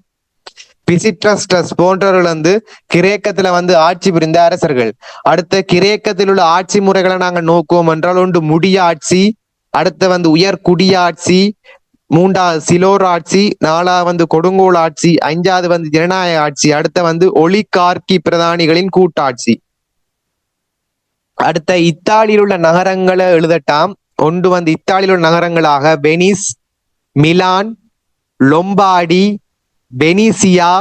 பிசிட்ரஸ்டஸ் போன்றவர்கள் வந்து கிரேக்கத்துல வந்து ஆட்சி புரிந்த அரசர்கள். அடுத்த கிரேக்கத்தில் உள்ள ஆட்சி முறைகளை நாங்கள் நோக்குவோம் என்றால் ஒன்று முடியாட்சி, அடுத்த வந்து உயர் குடியாட்சி, மூன்றாவது சிலோர் ஆட்சி, நாலாவது வந்து கொடுங்கோல் ஆட்சி, அஞ்சாவது வந்து ஜனநாயக ஆட்சி, அடுத்த வந்து ஒலிகார்கி பிரதானிகளின் கூட்டாட்சி. அடுத்த இத்தாலியில் உள்ள நகரங்களை எழுதட்டாம். ஒன்று வந்து இத்தாலியில் உள்ள நகரங்களாக Venice, Milan, Lombardy, Venetia,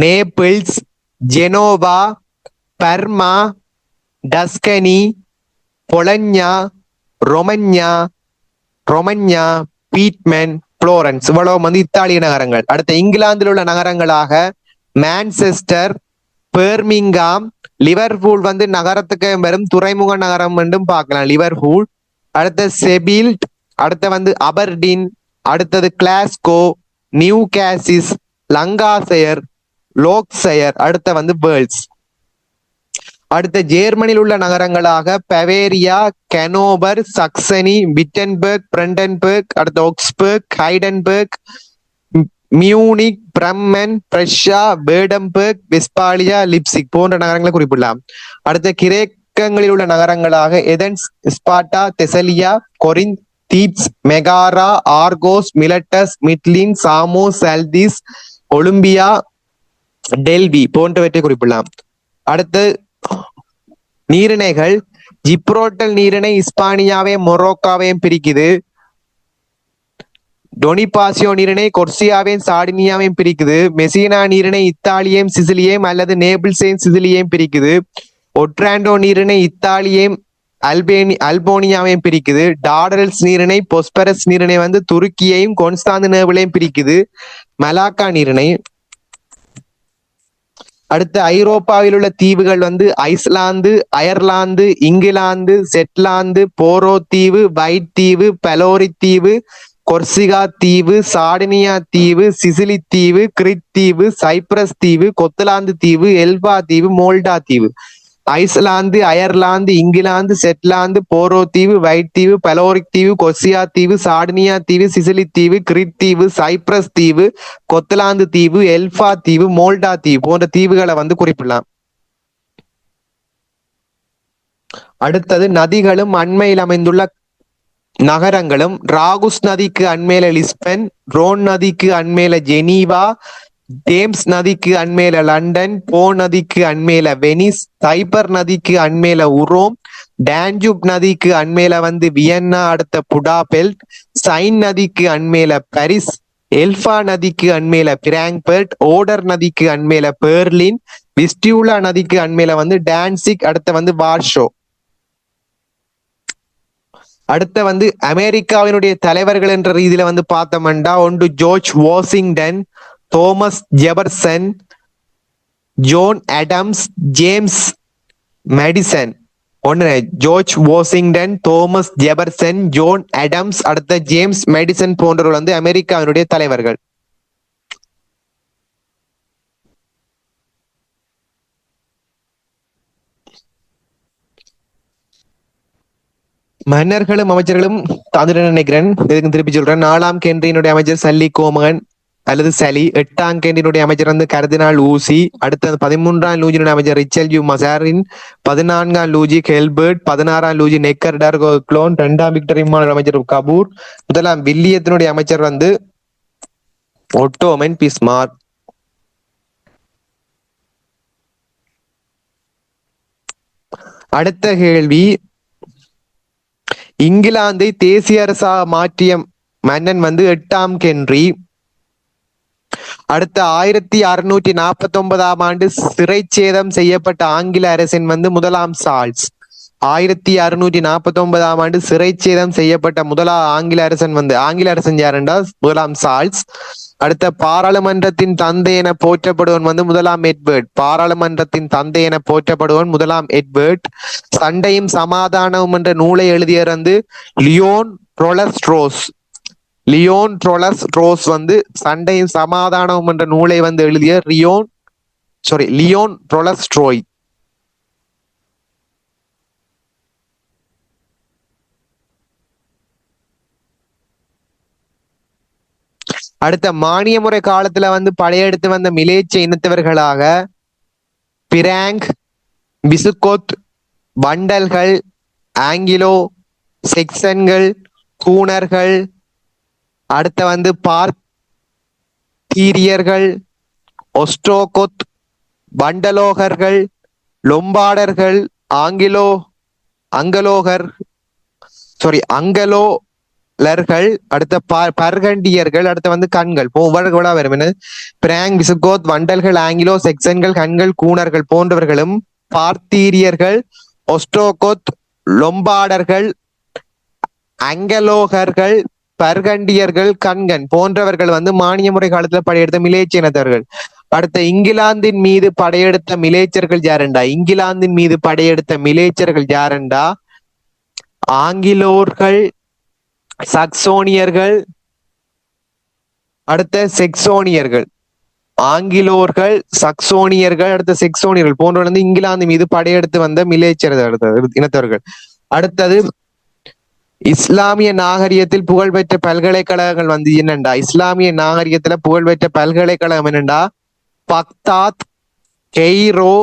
Naples, Genoa, Parma, Tuscany, Bologna, Romagna, Piedmont, Florence. இவ்வளவு வந்து இத்தாலிய நகரங்கள். அடுத்த இங்கிலாந்தில் உள்ள நகரங்களாக மான்செஸ்டர், பெர்மிங்காம், லிவர்பூல் வந்து நகரத்துக்கு வரும் துறைமுக நகரம் என்றும் பார்க்கலாம், லிவர்பூல். அடுத்த செபில்ட், அடுத்த வந்து அபர்டின், அடுத்தது கிளாஸ்கோ, நியூ கேசிஸ், லங்காசயர், லோக்சயர், அடுத்த வந்து வேர்ல்ஸ். அடுத்த ஜெர்மனியில் உள்ள நகரங்களாக பவேரியா, கனோபர், சக்சனி, விட்டன்பர்க், பிரண்டன்பர்க், அடுத்த Augsburg, Heidelberg, Munich, Bremen, Prussia, Württemberg, Westphalia, Leipzig போன்ற நகரங்களை குறிப்பிடலாம். அடுத்த கிரேக்கங்களில் உள்ள நகரங்களாக Athens, Sparta, Thessaly, Corinth, Thebes, Megara, Argos, Miletus, Mytilene, Samos, Chalcis, Olympia, Delphi போன்றவற்றை குறிப்பிடலாம். அடுத்து நீரிணைகள். ஜிப்ரோட்டல் நீரிணை இஸ்பானியாவையும் மொரோக்காவையும் பிரிக்குது. டொனிபாசியோ நீரிணை கொர்சியாவையும் சார்டினியாவையும் பிரிக்குது. மெசினா நீரிணை இத்தாலியையும் சிசிலியையும் அல்லது நேபிள்ஸையும் சிசிலியையும் பிரிக்குது. ஒட்ராண்டோ நீரிணை இத்தாலியையும் அல்போனியாவையும் பிரிக்குது. டாடரல்ஸ் நீரிணை பொஸ்பரஸ் நீரிணை வந்து துருக்கியையும் கொன்ஸ்டாந்தினோபிளையும் பிரிக்குது. மலாக்கா நீரிணை அடுத்து ஐரோப்பாவில் உள்ள தீவுகள் வந்து ஐஸ்லாந்து, அயர்லாந்து, இங்கிலாந்து, செட்லாந்து, போரோ தீவு, வைட் தீவு, பலோரி தீவு, கொர்சிகா தீவு, சார்டினியா தீவு, சிசிலி தீவு, கிரிட் தீவு, சைப்ரஸ் தீவு, கொத்தலாந்து தீவு, எல்பா தீவு, மோல்டா தீவு. ஐஸ்லாந்து, அயர்லாந்து, இங்கிலாந்து, செட்லாந்து, போரோ தீவு, வைட் தீவு, பலோரிக் தீவு, கொர்சியா தீவு, சார்டினியா தீவு, சிசிலி தீவு, கிரிட் தீவு, சைப்ரஸ் தீவு, கொத்தலாந்து தீவு, எல்பா தீவு, மோல்டா தீவு போன்ற தீவுகளை வந்து குறிப்பிடலாம். அடுத்தது நதிகளும் அண்மையில் அமைந்துள்ள நகரங்களும். ராகுஸ் நதிக்கு அண்மையில லிஸ்பன், ரோன் நதிக்கு அண்மையில ஜெனீவா, டேம்ஸ் நதிக்கு அண்மையில லண்டன், போ நதிக்கு அண்மையில வெனிஸ், தைப்பர் நதிக்கு அண்மையில உரோம், டான்ஜூப் நதிக்கு அண்மையில வந்து வியன்னா, அடுத்த புடாபெல்ட், சைன் நதிக்கு அண்மையில பாரிஸ், எல்பா நதிக்கு அண்மையில பிராங்க்பர்ட், ஓடர் நதிக்கு அண்மையில பெர்லின், விஸ்டியூலா நதிக்கு அண்மையில வந்து டான்சிக், அடுத்த வந்து வார்ஷோ. அடுத்த வந்து அமெரிக்காவினுடைய தலைவர்கள் என்ற ரீதியில வந்து பார்த்தோம்டா ஒன்று George Washington, Thomas Jefferson, John Adams, James Madison. ஒன்று George Washington, Thomas Jefferson, John Adams, அடுத்த ஜேம்ஸ் மெடிசன் போன்றவர்கள் வந்து அமெரிக்காவினுடைய தலைவர்கள். மன்னர்களும் அமைச்சர்களும் தாந்திர நினைக்கிறேன், இதுக்கு திருப்பி சொல்றேன். 4ஆம் கேன்றியினுடைய அமைச்சர் சல்லி கோமகன் அல்லது சலி. 8ஆம் கேன்றியினுடைய அமைச்சர் வந்து கர்தினால் ஊசி. அடுத்த 13ஆம் லூஜினுடைய அமைச்சர் ரிச்சல் யூ மசாரின். 14ஆம் லூஜி கெல்பர்ட். 16ஆம் லூஜி நெக்கர் டார்கோக்ளோன். 2ஆம் விக்டர் இம்மானுவல் அமைச்சர் கபூர். முதலாம் வில்லியத்தினுடைய அமைச்சர் வந்து ஒட்டோமன் பிஸ்மார்க். அடுத்த கேள்வி, இங்கிலாந்தை தேசிய அரசாக மாற்றிய மன்னன் வந்து 8ஆம் ஹென்றி. அடுத்த 1649ஆம் ஆண்டு சிறைச்சேதம் செய்யப்பட்ட ஆங்கில அரசன் வந்து முதலாம் சார்ல்ஸ். 1649ஆம் ஆண்டு சிறைச்சேதம் செய்யப்பட்ட முதலாம் ஆங்கில அரசன் யாருண்டா முதலாம் சார்ல்ஸ். அடுத்த பாராளுமன்றத்தின் தந்தை என போற்றப்படுவன் வந்து முதலாம் எட்வர்ட். பாராளுமன்றத்தின் தந்தை என போற்றப்படுவன் முதலாம் எட்வர்ட். சண்டையும் சமாதானமும் என்ற நூலை எழுதியவர் வந்து லியோன் ட்ரொலஸ்ட்ரோஸ். லியோன் ட்ரொலஸ்ட்ரோஸ் வந்து சண்டையும் சமாதானமும் என்ற நூலை வந்து எழுதிய லியோன் ட்ரொலஸ்ட்ரோய். அடுத்த மானிய முறை காலத்துல வந்து படையெடுத்து வந்த மிலேச்ச இனத்தவர்களாக பிராங்க், விசுகொத், வண்டல்கள், ஆங்கிலோ, செக்சன்கள், கூனர்கள், அடுத்த வந்து பார்த்தீரியர்கள், ஒஸ்ட்ரோகொத், வண்டலோகர்கள், லொம்பாடர்கள், அங்கலோலர்கள், அடுத்த பர்கண்டியர்கள், அடுத்த வந்து கண்கள் வரும். பிராங்க், விசுகோத், வண்டல்கள், ஆங்கிலோ, செக்சன்கள், கண்கள், கூனர்கள் போன்றவர்களும் பார்த்தீரியர்கள், ஒஸ்ட்ரோகொத், லொம்பாடர்கள், அங்கலோகர்கள், பர்கண்டியர்கள், கண்கன் போன்றவர்கள் வந்து மானிய முறை காலத்துல படையெடுத்த மிலேச்ச இனத்தவர்கள். அடுத்த இங்கிலாந்தின் மீது படையெடுத்த மிலேச்சர்கள் யாருண்டா? இங்கிலாந்தின் மீது படையெடுத்த மிலேச்சர்கள் யாருண்டா? ஆங்கிலோர்கள், சக்சோனியர்கள், அடுத்த செக்சோனியர்கள். ஆங்கிலோர்கள், சக்சோனியர்கள், அடுத்த செக்சோனியர்கள் போன்றவர்கள் வந்து இங்கிலாந்து மீது படையெடுத்து வந்த மிலேச்சர் இனத்தவர்கள். அடுத்தது இஸ்லாமிய நாகரிகத்தில் புகழ்பெற்ற பல்கலைக்கழகங்கள் வந்து என்னண்டா? இஸ்லாமிய நாகரிகத்துல புகழ்பெற்ற பல்கலைக்கழகம் என்னண்டா? Baghdad, Cairo,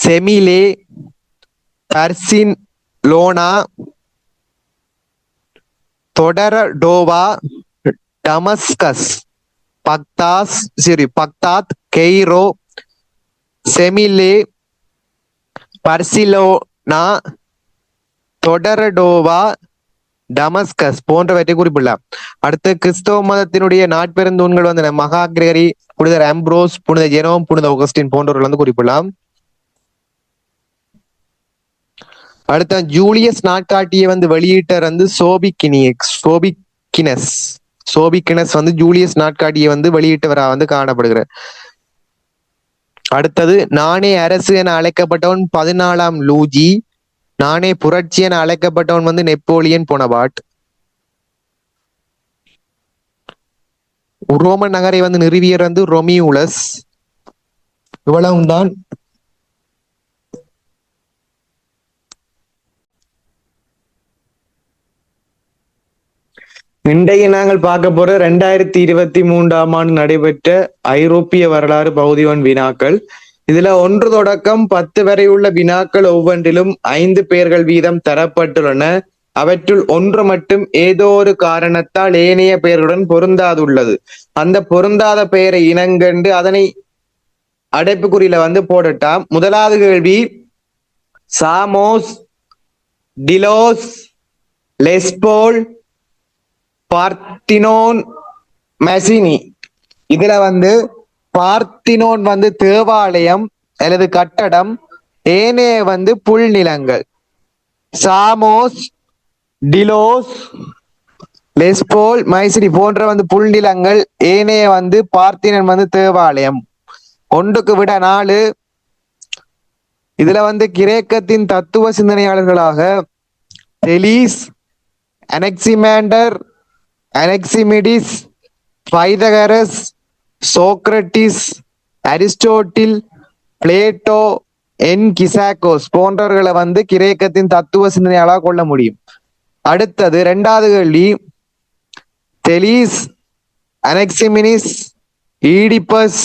Seville, Barcelona, Cordoba, Damascus. Baghdad, Cairo, Seville, Barcelona, Cordoba, Damascus போன்றவற்றை குறிப்பிடலாம். அடுத்து கிறிஸ்தவ மதத்தினுடைய நாட்பெருந்தூண்கள் வந்து மகா கிரகரி, புனிதர் ஆம்ப்ரோஸ், புனித ஜெரோம், புனித ஆகஸ்டின் போன்றவர்கள் வந்து குறிப்பிடலாம். அடுத்த ஜூலியஸ் நாட்காட்டியை வந்து வெளியிட்டர் வந்து சோபிக்கினஸ் வந்து ஜூலியஸ் நாட்காட்டியை வந்து வெளியிட்டவராக வந்து காணப்படுகிறார். அடுத்தது நானே அரசு என அழைக்கப்பட்டவன் 14ஆம் லூஜி. நானே புரட்சி என அழைக்கப்பட்டவன் வந்து நெப்போலியன் போனபாட். ரோமன் நகரை வந்து நிறுவியர் வந்து ரொமியூலஸ். இவ்வளவும் தான். இன்றைக்கு நாங்கள் பார்க்க போற 2023ஆம் ஆண்டு நடைபெற்ற ஐரோப்பிய வரலாறு பகுதிவன் வினாக்கள். இதுல 1 தொடக்கம் 10 வரை உள்ள வினாக்கள் ஒவ்வொன்றிலும் 5 பெயர்கள் வீதம் தரப்பட்டுள்ளன. அவற்றுள் ஒன்று மட்டும் ஏதோ ஒரு காரணத்தால் ஏனைய பெயர்களுடன் பொருந்தாதுள்ளது. அந்த பொருந்தாத பெயரை இனங்கண்டு அதனை அடைப்புக்குறியில வந்து போடட்டாம். முதலாவது கேள்வி, சாமோஸ், டிலோஸ், லெஸ்போல், பார்த்தினோன், மெசினி. இதுல வந்து பார்த்தினோன் வந்து தேவாலயம் அல்லது கட்டடம், ஏனைய வந்து புல்நிலங்கள். சாமோஸ், டிலோஸ், லெஸ்போல், மைசினி போன்ற வந்து புல்நிலங்கள், ஏனைய வந்து பார்த்தினன் வந்து தேவாலயம். 1க்கு விட 4. இதுல வந்து கிரேக்கத்தின் தத்துவ சிந்தனையாளர்களாக தெலீஸ், அனெக்சிமேண்டர், அனெக்சிமிடிஸ், பைதகரஸ், சோக்ரட்டிஸ், அரிஸ்டோட்டில், பிளேட்டோ, கிசாக்கோஸ் போன்றவர்களை வந்து கிரேக்கத்தின் தத்துவ சிந்தனையாளராக கொள்ள முடியும். அடுத்தது 2வது கேள்வி, தெலீஸ், அனெக்சிமினிஸ், ஈடிப்பஸ்,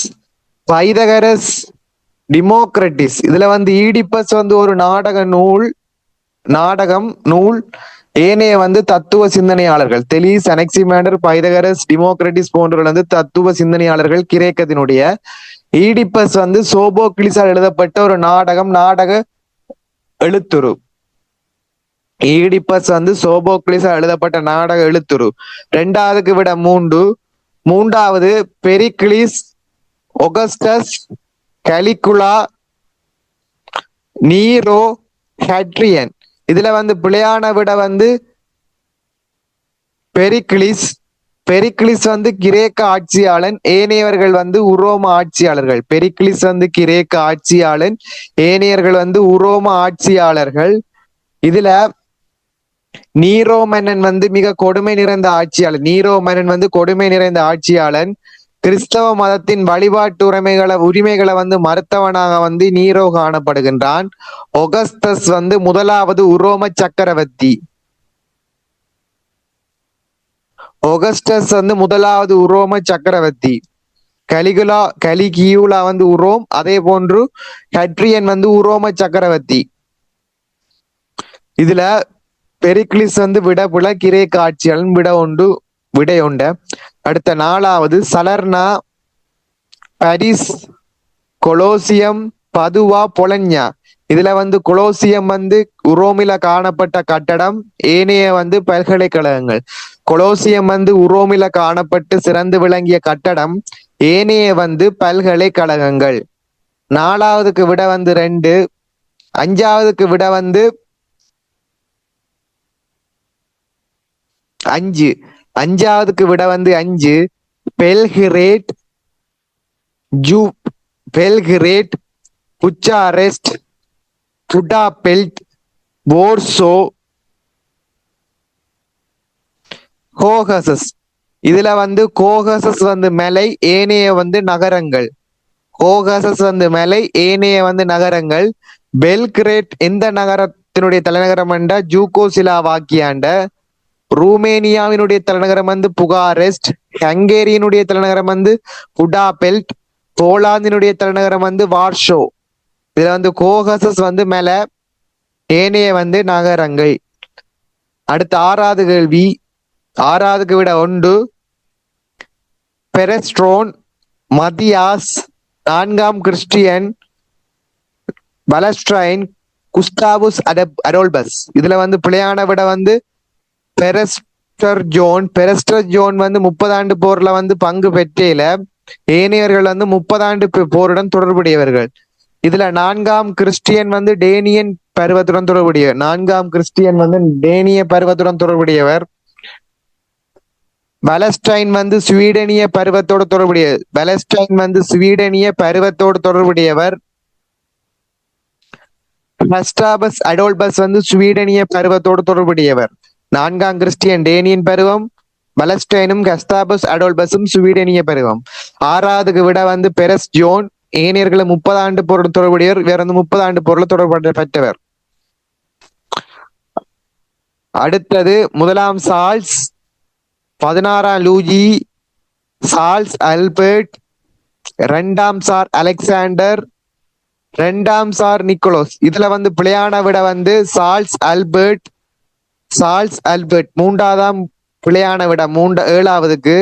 பைதகரஸ், டிமோக்ரட்டிஸ். இதுல வந்து ஈடிப்பஸ் வந்து ஒரு நாடகம் நூல், ஏனைய வந்து தத்துவ சிந்தனையாளர்கள் தெலீஸ், அனெக்சிமேண்டர், பைதகரஸ், டிமோக்ரட்டிஸ் போன்றவர்கள் வந்து தத்துவ சிந்தனையாளர்கள் கிரேக்கத்தினுடைய. ஈடிப்பஸ் வந்து சோபோக்ளிஸால் எழுதப்பட்ட ஒரு நாடக எழுத்துரு. ஈடிப்பஸ் வந்து சோபோக்ளிஸால் எழுதப்பட்ட நாடக எழுத்துரு. 2வதுக்கு விட 3. 3வது பெரிக்ளிஸ், ஒகஸ்டஸ், கலிகுலா, நீரோ, ஹட்ரியன். இதுல வந்து பிழையான விட வந்து பெரிக்ளிஸ். பெரிக்ளிஸ் வந்து கிரேக்க ஆட்சியாளன், ஏனையவர்கள் வந்து உரோம ஆட்சியாளர்கள். பெரிக்ளிஸ் வந்து கிரேக்க ஆட்சியாளன், ஏனையர்கள் வந்து உரோம ஆட்சியாளர்கள். இதுல நீரோ மன்னன் வந்து மிக கொடுமை நிறைந்த ஆட்சியாளன். நீரோ மன்னன் வந்து கொடுமை நிறைந்த ஆட்சியாளன். கிறிஸ்தவ மதத்தின் வழிபாட்டு உரிமைகளை வந்து மறுத்தவனாக வந்து நீரோ காணப்படுகின்றான். ஒகஸ்தஸ் வந்து முதலாவது உரோம சக்கரவர்த்தி. ஒகஸ்டஸ் வந்து முதலாவது உரோம சக்கரவர்த்தி. கலிகியூலா வந்து உரோம், அதே போன்று ஹட்ரியன் வந்து உரோம சக்கரவர்த்தி. இதுல பெரிக்ளிஸ் வந்து விடபுல கிரேக்க ஆட்சியாளன் விடையுண்ட. அடுத்த 4வது சலர்னா, பாரிஸ், கொலோசியம், பதுவா, பொலன்யா. இதுல வந்து கொலோசியம் வந்து உரோமில காணப்பட்ட கட்டடம், ஏனைய வந்து பல்கலைக்கழகங்கள். கொலோசியம் வந்து உரோமில காணப்பட்டு சிறந்து விளங்கிய கட்டடம், ஏனைய வந்து பல்கலைக்கழகங்கள். 4வதுக்கு விட வந்து 2. 5வதுக்கு விட வந்து 5. 5வதுக்கு விட வந்து 5. பெல்கிரேட், பெல்கிரேட், புச்சாரெஸ்ட், புடாபெல்ட், போர்சோ, கோகசஸ். இதுல வந்து கோகசஸ் வந்து மலை, ஏனைய வந்து நகரங்கள். கோகசஸ் வந்து மலை, ஏனைய வந்து நகரங்கள். பெல்கிரேட் எந்த நகரத்தினுடைய தலைநகரம் என்ற ஜூகோசிலாவாக்கியாண்ட. ரூமேனியாவினுடைய தலைநகரம் வந்து புகாரெஸ்ட். ஹங்கேரியனுடைய தலைநகரம் வந்து புடாபெல்ட். போலாந்தினுடைய தலைநகரம் வந்து வார்ஷோ. இதுல வந்து கோகசஸ் வந்து மேல, ஏனைய வந்து நகரங்கள். அடுத்த 6வது கேள்வி, 6வதுக்கு விட 1. பெரஸ்ட்ரோன், மதியாஸ், 4ஆம் கிறிஸ்டியன், பலஸ்ட்ரைன், குஸ்டாவுஸ் அடோல்பஸ். இதுல வந்து பிழையான விட வந்து பெரஸ்டர் ஜோன் வந்து 30 ஆண்டு போர்ல வந்து பங்கு பெற்றேல. ஏனையவர்கள் வந்து 30 ஆண்டு போருடன் தொடர்புடையவர்கள். இதுல 4ஆம் கிறிஸ்டியன் வந்து டேனியன் பருவத்துடன் தொடர்புடையவர். 4ஆம் கிறிஸ்டியன் வந்து டேனிய பருவத்துடன் தொடர்புடையவர். பலஸ்டைன் வந்து ஸ்வீடனிய பருவத்தோடு தொடர்புடைய பலஸ்டைன் வந்து ஸ்வீடனிய பருவத்தோடு தொடர்புடையவர். கஸ்டாபஸ் அடோல்பஸ் வந்து ஸ்வீடனிய பருவத்தோடு தொடர்புடையவர். 4ஆம் கிறிஸ்டியன் டேனியன் பருவம். பலஸ்டைனும் கஸ்தாபஸ் அடோல்பஸும் ஸ்வீடனிய பருவம். 6வதுக்கு விட வந்து பெரஸ் ஜோன். ஏனையர்களை 30 ஆண்டு பொருள் தொடர்புடையவர். வேற வந்து 30 ஆண்டு பொருள் தொடர்பு பெற்றவர். அடுத்தது 1ஆம் சார்ல்ஸ், 16ஆம் லூயி, சார்ல்ஸ் அல்பர்ட், 2ஆம் சார் அலெக்சாண்டர், 2ஆம் சார் நிக்கோலஸ். இதுல வந்து பிழையான விட வந்து சார்ல்ஸ் அல்பர்ட். 3ஆம் பிழையான விட 7வதுக்கு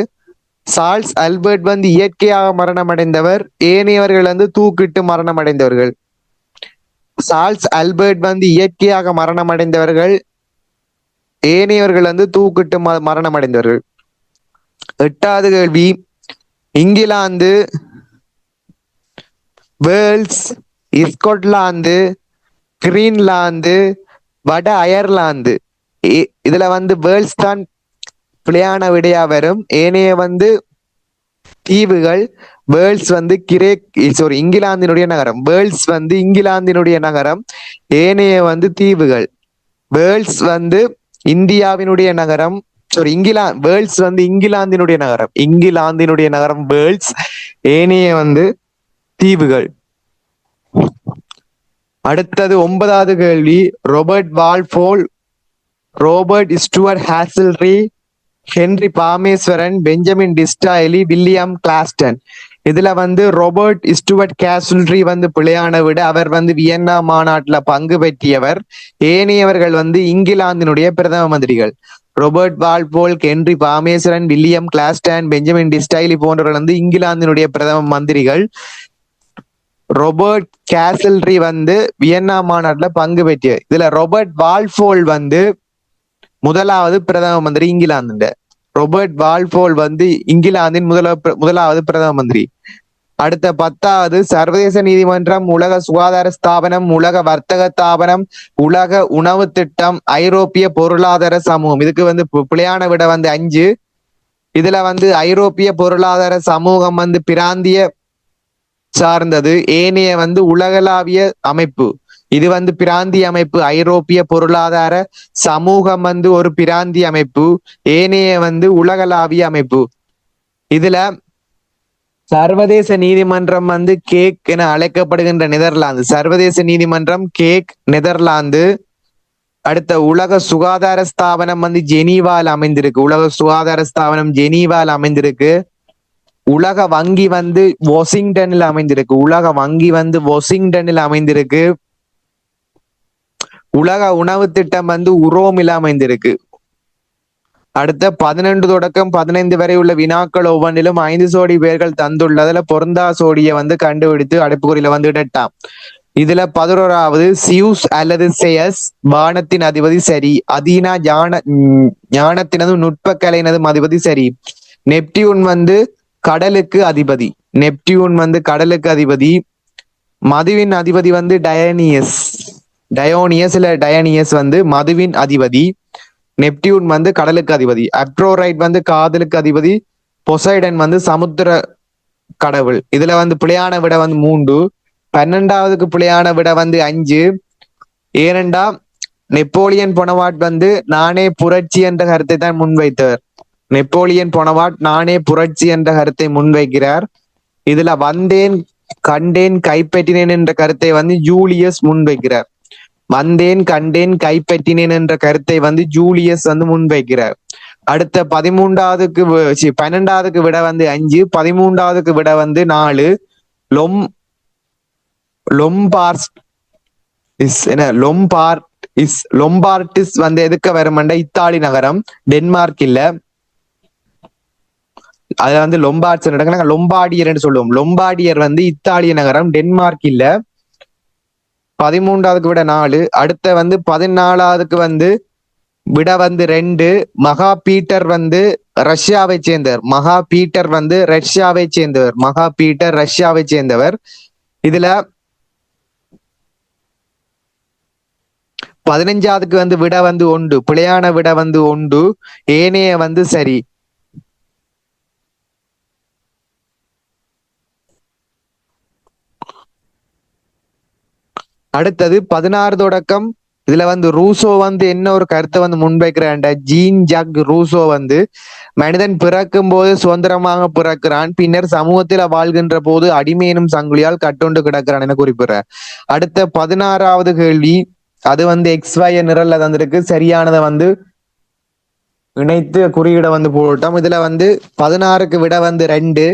சார்ல்ஸ் அல்பர்ட் வந்து இயற்கையாக மரணம் அடைந்தவர். ஏனையவர்கள் வந்து தூக்கிட்டு மரணம் அடைந்தவர்கள். சார்ல்ஸ் அல்பர்ட் வந்து இயற்கையாக மரணம் அடைந்தவர்கள். ஏனையவர்கள் வந்து தூக்கிட்டு மரணம் அடைந்தவர்கள். 8வது கேள்வி, இங்கிலாந்து, வேல்ஸ், ஸ்கொட்லாந்து, கிரீன்லாந்து, வட அயர்லாந்து. இதுல வந்து வேல்ஸ் தான் பிழையான விடையா வரும். ஏனைய வந்து தீவுகள். வேல்ஸ் வந்து இங்கிலாந்தினுடைய நகரம். வேல்ஸ் வந்து இங்கிலாந்தினுடைய நகரம். ஏனைய வந்து தீவுகள். வேல்ஸ் வந்து இந்தியாவினுடைய நகரம். வேல்ஸ் வந்து இங்கிலாந்தினுடைய நகரம். இங்கிலாந்தினுடைய நகரம் வேல்ஸ். ஏனைய வந்து தீவுகள். அடுத்தது 9வது கேள்வி, Robert Walpole, Robert Stewart Castlereagh, Henry Palmerston, Benjamin Disraeli, William Gladstone. இதுல வந்து ராபர்ட் ஸ்டூவர்ட் கேசல்ரி வந்து பிழையான விட. அவர் வந்து வியன்னா மாநாட்டுல பங்கு பெற்றியவர். ஏனையவர்கள் வந்து இங்கிலாந்தினுடைய பிரதம மந்திரிகள். Robert Walpole, Henry Palmerston, William Gladstone, Benjamin Disraeli போன்றவர்கள் வந்து இங்கிலாந்தினுடைய பிரதம மந்திரிகள். ராபர்ட் கேசல்ரி வந்து வியன்னா மாநாட்டுல பங்கு பெற்றிய. இதுல ராபர்ட் வால்போல் வந்து முதலாவது பிரதம மந்திரி இங்கிலாந்து. ராபர்ட் வால்போல் வந்து இங்கிலாந்தின் முதலாவது பிரதம மந்திரி. அடுத்த 10வது, சர்வதேச நீதிமன்றம், உலக சுகாதார ஸ்தாபனம், உலக வர்த்தக ஸ்தாபனம், உலக உணவு திட்டம், ஐரோப்பிய பொருளாதார சமூகம். இதுக்கு வந்து பிழையான விட வந்து 5. இதுல வந்து ஐரோப்பிய பொருளாதார சமூகம் வந்து பிராந்திய சார்ந்தது. ஏனைய வந்து உலகளாவிய அமைப்பு. இது வந்து பிராந்திய அமைப்பு. ஐரோப்பிய பொருளாதார சமூகம் வந்து ஒரு பிராந்திய அமைப்பு. ஏனைய வந்து உலகளாவிய அமைப்பு. இதுல சர்வதேச நீதிமன்றம் வந்து கேக் என அழைக்கப்படுகின்ற நெதர்லாந்து. சர்வதேச நீதிமன்றம் கேக், நெதர்லாந்து. அடுத்த உலக சுகாதார ஸ்தாபனம் வந்து ஜெனீவால் அமைந்திருக்கு. உலக சுகாதார ஸ்தாபனம் ஜெனீவால் அமைந்திருக்கு. உலக வங்கி வந்து வாஷிங்டனில் அமைந்திருக்கு. உலக வங்கி வந்து வாஷிங்டனில் அமைந்திருக்கு. உலக உணவு திட்டம் வந்து உரோமில் அமைந்திருக்கு. அடுத்த 11 தொடக்கம் 15 வரை உள்ள வினாக்கள் ஒவ்வொன்றிலும் 5 சோடி பேர்கள் தந்துள்ளதுல பொருந்தா சோடியை வந்து கண்டுபிடித்து அடைப்புக்குறியில வந்து இடட்டாம். இதுல 11வது, சியூஸ் அல்லது செயஸ் வானத்தின் அதிபதி சரி. அதீனா ஞானத்தினதும் நுட்பக்கலையினதும் அதிபதி சரி. நெப்டியூன் வந்து கடலுக்கு அதிபதி. நெப்டியூன் வந்து கடலுக்கு அதிபதி. மதுவின் அதிபதி வந்து டயோனியஸ் வந்து மதுவின் அதிபதி. நெப்டியூன் வந்து கடலுக்கு அதிபதி. அப்ரோரைட் வந்து காதலுக்கு அதிபதி. பொசைடன் வந்து சமுத்திர கடவுள். இதுல வந்து பிழையான விட வந்து 3. 12வதுக்கு பிழையான விட வந்து 5. ஏனெண்டா நெப்போலியன் பொனவாட் வந்து நானே புரட்சி என்ற கருத்தை தான் முன்வைத்தவர். நெப்போலியன் பொனவாட் நானே புரட்சி என்ற கருத்தை முன்வைக்கிறார். இதுல வந்தேன், கண்டேன், கைப்பற்றினேன் என்ற கருத்தை வந்து ஜூலியஸ் முன்வைக்கிறார். வந்தேன், கண்டேன், கைப்பற்றினேன் என்ற கருத்தை வந்து ஜூலியஸ் வந்து முன்வைக்கிறார். அடுத்த 12வதுக்கு விட வந்து 5. 13வதுக்கு விட வந்து 4. லொம்பார்டிஸ் வந்து எதுக்க வருமண்ட இத்தாலி நகரம், டென்மார்க் இல்ல. அதுல வந்து லொம்பார்டியர் என்று சொல்லுவோம். லொம்பார்டியர் வந்து இத்தாலிய நகரம், டென்மார்க் இல்ல. 13வதுக்கு விட 4. அடுத்த வந்து 14வதுக்கு வந்து விட வந்து 2. மகா பீட்டர் வந்து ரஷ்யாவை சேர்ந்தவர். மகா பீட்டர் வந்து ரஷ்யாவை சேர்ந்தவர். மகா பீட்டர் ரஷ்யாவை சேர்ந்தவர். இதுல 15வதுக்கு வந்து விட வந்து 1. பிழையான விட வந்து 1. ஏனைய வந்து சரி. அடுத்தது 16 தொடக்கம் இதுல வந்து ரூசோ வந்து என்ன ஒரு கருத்தை வந்து முன்வைக்கிறாண்ட ஜீன் ஜாக் ரூசோ வந்து மனிதன் பிறக்கும் போது சுதந்திரமாக பிறக்கிறான், பின்னர் சமூகத்தில் வாழ்கின்ற போது அடிமை எனும் சங்கிலியால் கட்டுண்டு கிடக்கிறான் என குறிப்பிடுறார். அடுத்த 16வது கேள்வி, அது வந்து XY நிரல்ல தந்திருக்கு. சரியானதை வந்து இணைத்து குறியீடை வந்து போட்டோம். இதுல வந்து 16க்கு விட வந்து 2,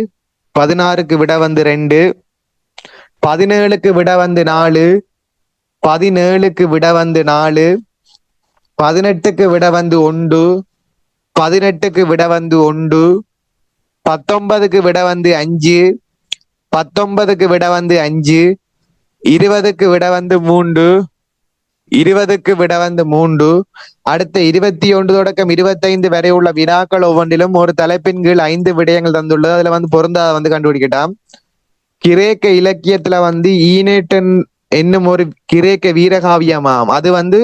16க்கு விட வந்து 2, 17க்கு விட வந்து 4, 17க்கு விட வந்து 4, 18க்கு விட வந்து 1, 18க்கு விட வந்து 1, 19க்கு விட வந்து 5, 19க்கு விட வந்து 5, 20க்கு விட வந்து 3, 20க்கு விட வந்து 3. அடுத்த 21 தொடக்கம் 25 வரை உள்ள வினாக்கள் ஒவ்வொன்றிலும் ஒரு தலைப்பின் கீழ் 5 விடயங்கள் தந்துள்ளது. அதுல வந்து பொருந்தாத வந்து கண்டுபிடிக்கட்டாம். கிரேக்க இலக்கியத்துல வந்து ஈனேட்டன் என்னும் ஒரு கிரேக்க வீரகாவியமாம். அது வந்து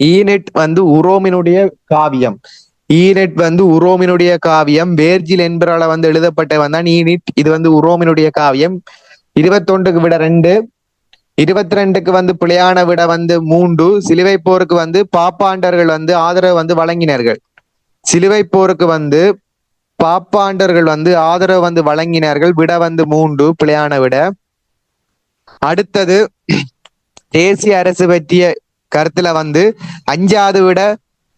ஈனெட் வந்து உரோமினுடைய காவியம். ஈனெட் வந்து உரோமினுடைய காவியம். வேர்ஜில் என்பவரால வந்து எழுதப்பட்டவன் தான் ஈனிட். இது வந்து உரோமினுடைய காவியம். 21க்கு விட 2, 22க்கு வந்து பிழையான விட வந்து 3. சிலுவை போருக்கு வந்து பாப்பாண்டர்கள் வந்து ஆதரவு வந்து வழங்கினார்கள். சிலுவை போருக்கு வந்து பாப்பாண்டர்கள் வந்து ஆதரவு வந்து வழங்கினார்கள். விட வந்து 3, பிழையான விட. அடுத்தது தேசிய அரசு பற்றிய கருத்துல வந்து 5வது விட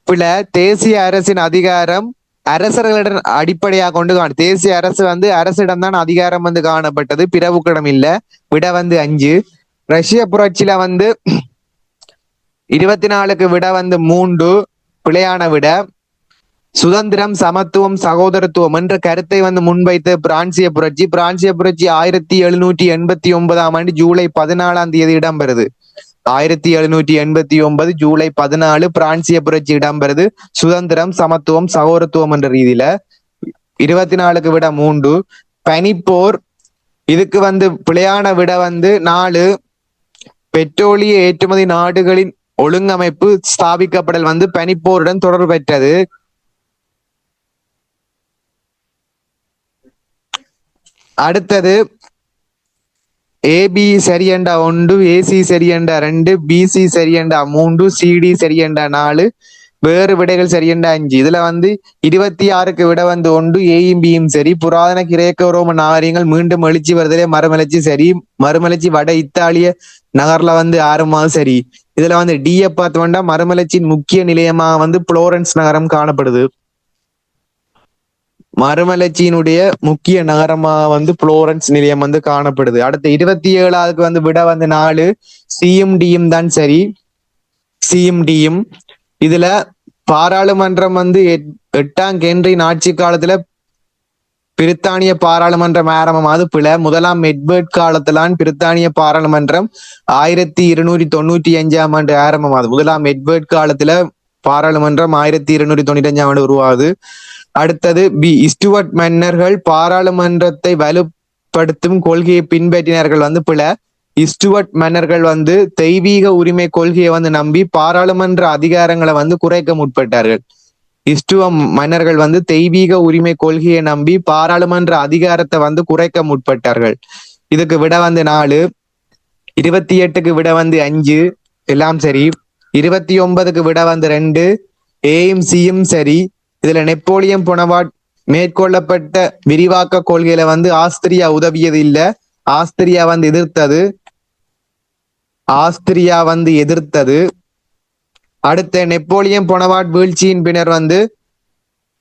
பிழை. தேசிய அரசின் அதிகாரம் அரசர்களிடம் அடிப்படையாக கொண்டு தேசிய அரசு வந்து அரசிடம் தான் அதிகாரம் வந்து காணப்பட்டது, பிறவுக்கிடம் இல்ல. விட வந்து 5. ரஷ்ய புரட்சியில வந்து 24க்கு விட வந்து 3, பிழையான விட. சுதந்திரம், சமத்துவம், சகோதரத்துவம் என்ற கருத்தை வந்து முன்வைத்த பிரான்சிய புரட்சி. பிரான்சிய புரட்சி 1789ஆம் ஆண்டு ஜூலை 14ஆம் தேதி இடம்பெறுது. 1789 ஜூலை 14 பிரான்சிய புரட்சி இடம்பெறுது. சுதந்திரம், சமத்துவம், சகோதரத்துவம் என்ற ரீதியில. 24க்கு விட 3. பனிப்போர், இதுக்கு வந்து பிழையான விட வந்து 4. பெட்ரோலிய ஏற்றுமதி நாடுகளின் ஒழுங்கமைப்பு ஸ்தாபிக்கப்படல் வந்து பனிப்போருடன் தொடர்பு பெற்றது. அடுத்தது ஏபி சரியண்டா 1, ஏசி சரியண்டா 2, பிசி சரியண்டா 3, சிடி சரியண்டா 4, வேறு விடைகள் சரியண்டா 5. இதுல வந்து 26க்கு விட வந்து 1, ஏயும் பியும் சரி. புராதன கிரேக்க ரோம நாகரிகங்கள் மீண்டும் எழுச்சி வருதலே மறுமலர்ச்சி சரி. மறுமலர்ச்சி வட இத்தாலிய நகர்ல வந்து 6 சரி. இதுல வந்து டிஎ பார்த்து வேண்டா மறுமலர்ச்சியின் முக்கிய நிலையமாக வந்து புளோரன்ஸ் நகரம் காணப்படுது. மறுமலர்ச்சியினுடைய முக்கிய நகரமாக வந்து புளோரன்ஸ் நிலையம் வந்து காணப்படுது. அடுத்து 27க்கு வந்து விட வந்து 4, சியும் டியும் தான் சரி. சியும் டியும். இதுல பாராளுமன்றம் வந்து 8ஆம் ஹென்ரியின் ஆட்சி காலத்துல பிரித்தானிய பாராளுமன்றம் ஆரம்பமாவது பிழை. 1ஆம் எட்வர்ட் காலத்திலான் பிரித்தானிய பாராளுமன்றம் 1295ஆம் ஆண்டு ஆரம்பமாகுது. 1ஆம் எட்வர்ட் காலத்துல பாராளுமன்றம் 1295ஆம் ஆண்டு உருவாகுது. அடுத்தது ஸ்டுவர்ட் மன்னர்கள் பாராளுமன்றத்தை வலுப்படுத்தும் கொள்கையை பின்பற்றினார்கள் வந்து பிழை. ஸ்டுவர்ட் மன்னர்கள் வந்து தெய்வீக உரிமை கொள்கையை வந்து நம்பி பாராளுமன்ற அதிகாரங்களை வந்து குறைக்க முற்பட்டார்கள். ஸ்டுவ மன்னர்கள் வந்து தெய்வீக உரிமை கொள்கையை நம்பி பாராளுமன்ற அதிகாரத்தை வந்து குறைக்க முற்பட்டார்கள். இதுக்கு விட வந்து 4. 28க்கு விட வந்து 5, எல்லாம் சரி. 29க்கு விட வந்து 2, ஏயும் சியும் சரி. இதுல நெப்போலியன் பொனபார்ட் மேற்கொள்ளப்பட்ட விரிவாக்க கொள்கையில வந்து ஆஸ்திரியா உதவியது இல்ல. ஆஸ்திரியா வந்து எதிர்த்தது. ஆஸ்திரியா வந்து எதிர்த்தது. அடுத்த நெப்போலியன் பொனபார்ட் வீழ்ச்சியின் பின்னர் வந்து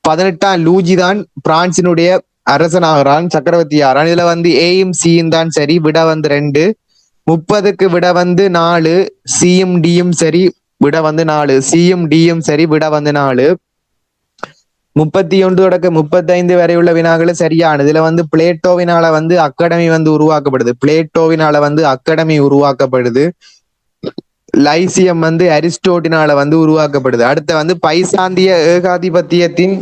18ஆம் லூஜி தான் பிரான்சினுடைய அரசனாகிறான், சக்கரவர்த்தி ஆகிறான். இதுல வந்து ஏயும் சியும் தான் சரி. விட வந்து 2. 30க்கு விட வந்து 4, சியும் டியும் சரி. விட வந்து 4, சியும் டியும் சரி. விட வந்து 4. 31 தொடக்க 35 வரை உள்ள வினாக்கள் சரியானது. இதுல வந்து பிளேட்டோவினால வந்து அகாடமி வந்து உருவாக்கப்படுது. பிளேட்டோவினால வந்து அகாடமி உருவாக்கப்படுது. லைசியம் வந்து அரிஸ்டோட்டினால வந்து உருவாக்கப்படுது. அடுத்த வந்து பைசாந்திய ஏகாதிபத்தியத்தின்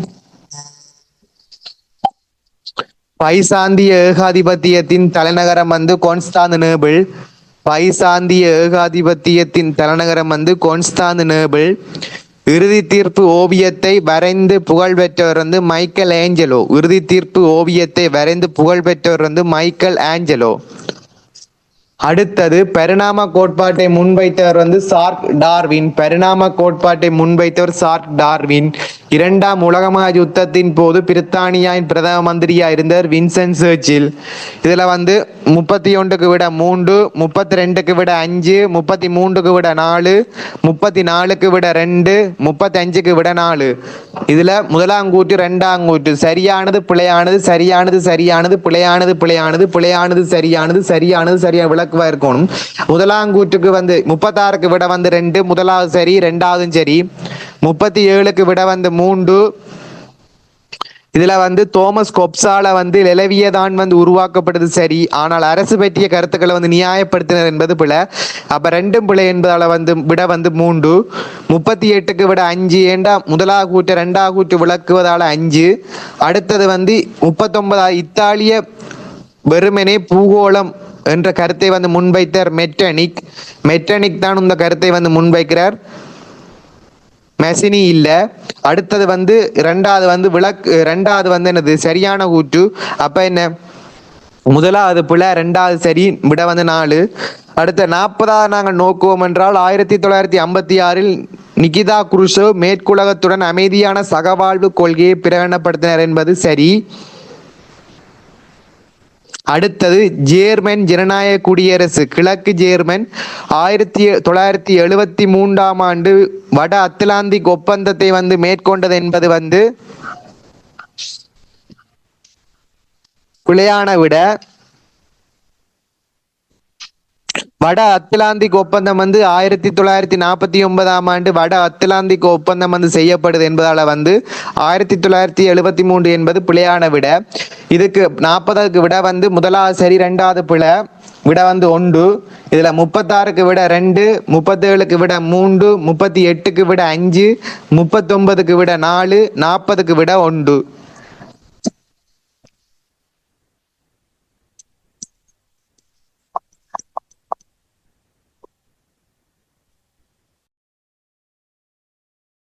தலைநகரம் வந்து கான்ஸ்டாந்தினோபிள். பைசாந்திய ஏகாதிபத்தியத்தின் தலைநகரம் வந்து கான்ஸ்டாந்தினோபிள். இறுதி தீர்ப்பு ஓவியத்தை வரைந்து புகழ்பெற்றவர் வந்து மைக்கேல் ஏஞ்சலோ. இறுதி தீர்ப்பு ஓவியத்தை வரைந்து புகழ்பெற்றவர் வந்து மைக்கேல் ஏஞ்சலோ. அடுத்தது பரிணாம கோட்பாட்டை முன்வைத்தவர் வந்து சார்க் டார்வின். பரிணாம கோட்பாட்டை முன்வைத்தவர் சார்க் டார்வின். இரண்டாம் உலக மகா யுத்தத்தின் போது பிரித்தானியாவின் பிரதம மந்திரியா இருந்தவர் வின்சென்ட் சர்ச்சில். இதுல வந்து 31க்கு விட 3, 32க்கு விட 5, 33க்கு விட 4, 34க்கு விட 2, 35க்கு விட 4. இதுல முதலாம் கூற்று இரண்டாம் கூற்று சரியானது பிழையானது சரியானது சரியானது பிழையானது பிழையானது பிழையானது சரியானது சரியானது சரியான விளக்குவா இருக்கணும். முதலாம் கூற்றுக்கு வந்து 36க்கு விட வந்து 2, முதலாவது சரி, இரண்டாவதும் சரி. 37க்கு விட வந்து 3. இதுல வந்து தோமஸ் கொப்ஸால வந்து நிலவியதான் வந்து உருவாக்கப்பட்டது சரி, ஆனால் அரசு பற்றிய கருத்துக்களை வந்து நியாயப்படுத்தினர் என்பது பிழை. அப்ப ரெண்டும் பிழை என்பதால வந்து விட வந்து 3. 38க்கு விட 5 ஏண்டா முதலாவது கூற்று இரண்டாவது கூற்று விளக்குவதால 5. அடுத்தது வந்து 39 இத்தாலிய வெறுமனே பூகோளம் என்ற கருத்தை வந்து முன்வைத்தார் மெட்டனிக். மெட்டனிக் தான் இந்த கருத்தை வந்து முன்வைக்கிறார், மெசினி இல்ல. அடுத்தது வந்து ரெண்டாவது வந்து ரெண்டாவது வந்து என்னது சரியான கூற்று. அப்ப என்ன முதலாவது பிழை, ரெண்டாவது சரி, விட வந்து 4. அடுத்த 40வது நாங்கள் நோக்குவோம் என்றால் 1956 நிகிதா குருஷேவ் மேற்குலகத்துடன் அமைதியான சகவாழ்வு கொள்கையை பிரகடனப்படுத்தினார் என்பது சரி. அடுத்தது ஜேர்மன் ஜனநாயக குடியரசு கிழக்கு ஜேர்மன் 1973 வட அத்லாந்திக் ஒப்பந்தத்தை வந்து மேற்கொண்டது என்பது வந்து பிழையான விட. வட அத்லாந்திக் ஒப்பந்தம் வந்து 1949 வட அத்லாந்திக் ஒப்பந்தம் வந்து செய்யப்படுது என்பதால வந்து 1973 என்பது பிழையான விட. இதுக்கு 40க்கு விட வந்து முதலாவது சரி, இரண்டாவது பிழை, விட வந்து 1. இதுல 36க்கு விட 2, 37க்கு விட 3, 38க்கு விட 5, 39க்கு விட 4, 40க்கு விட 1.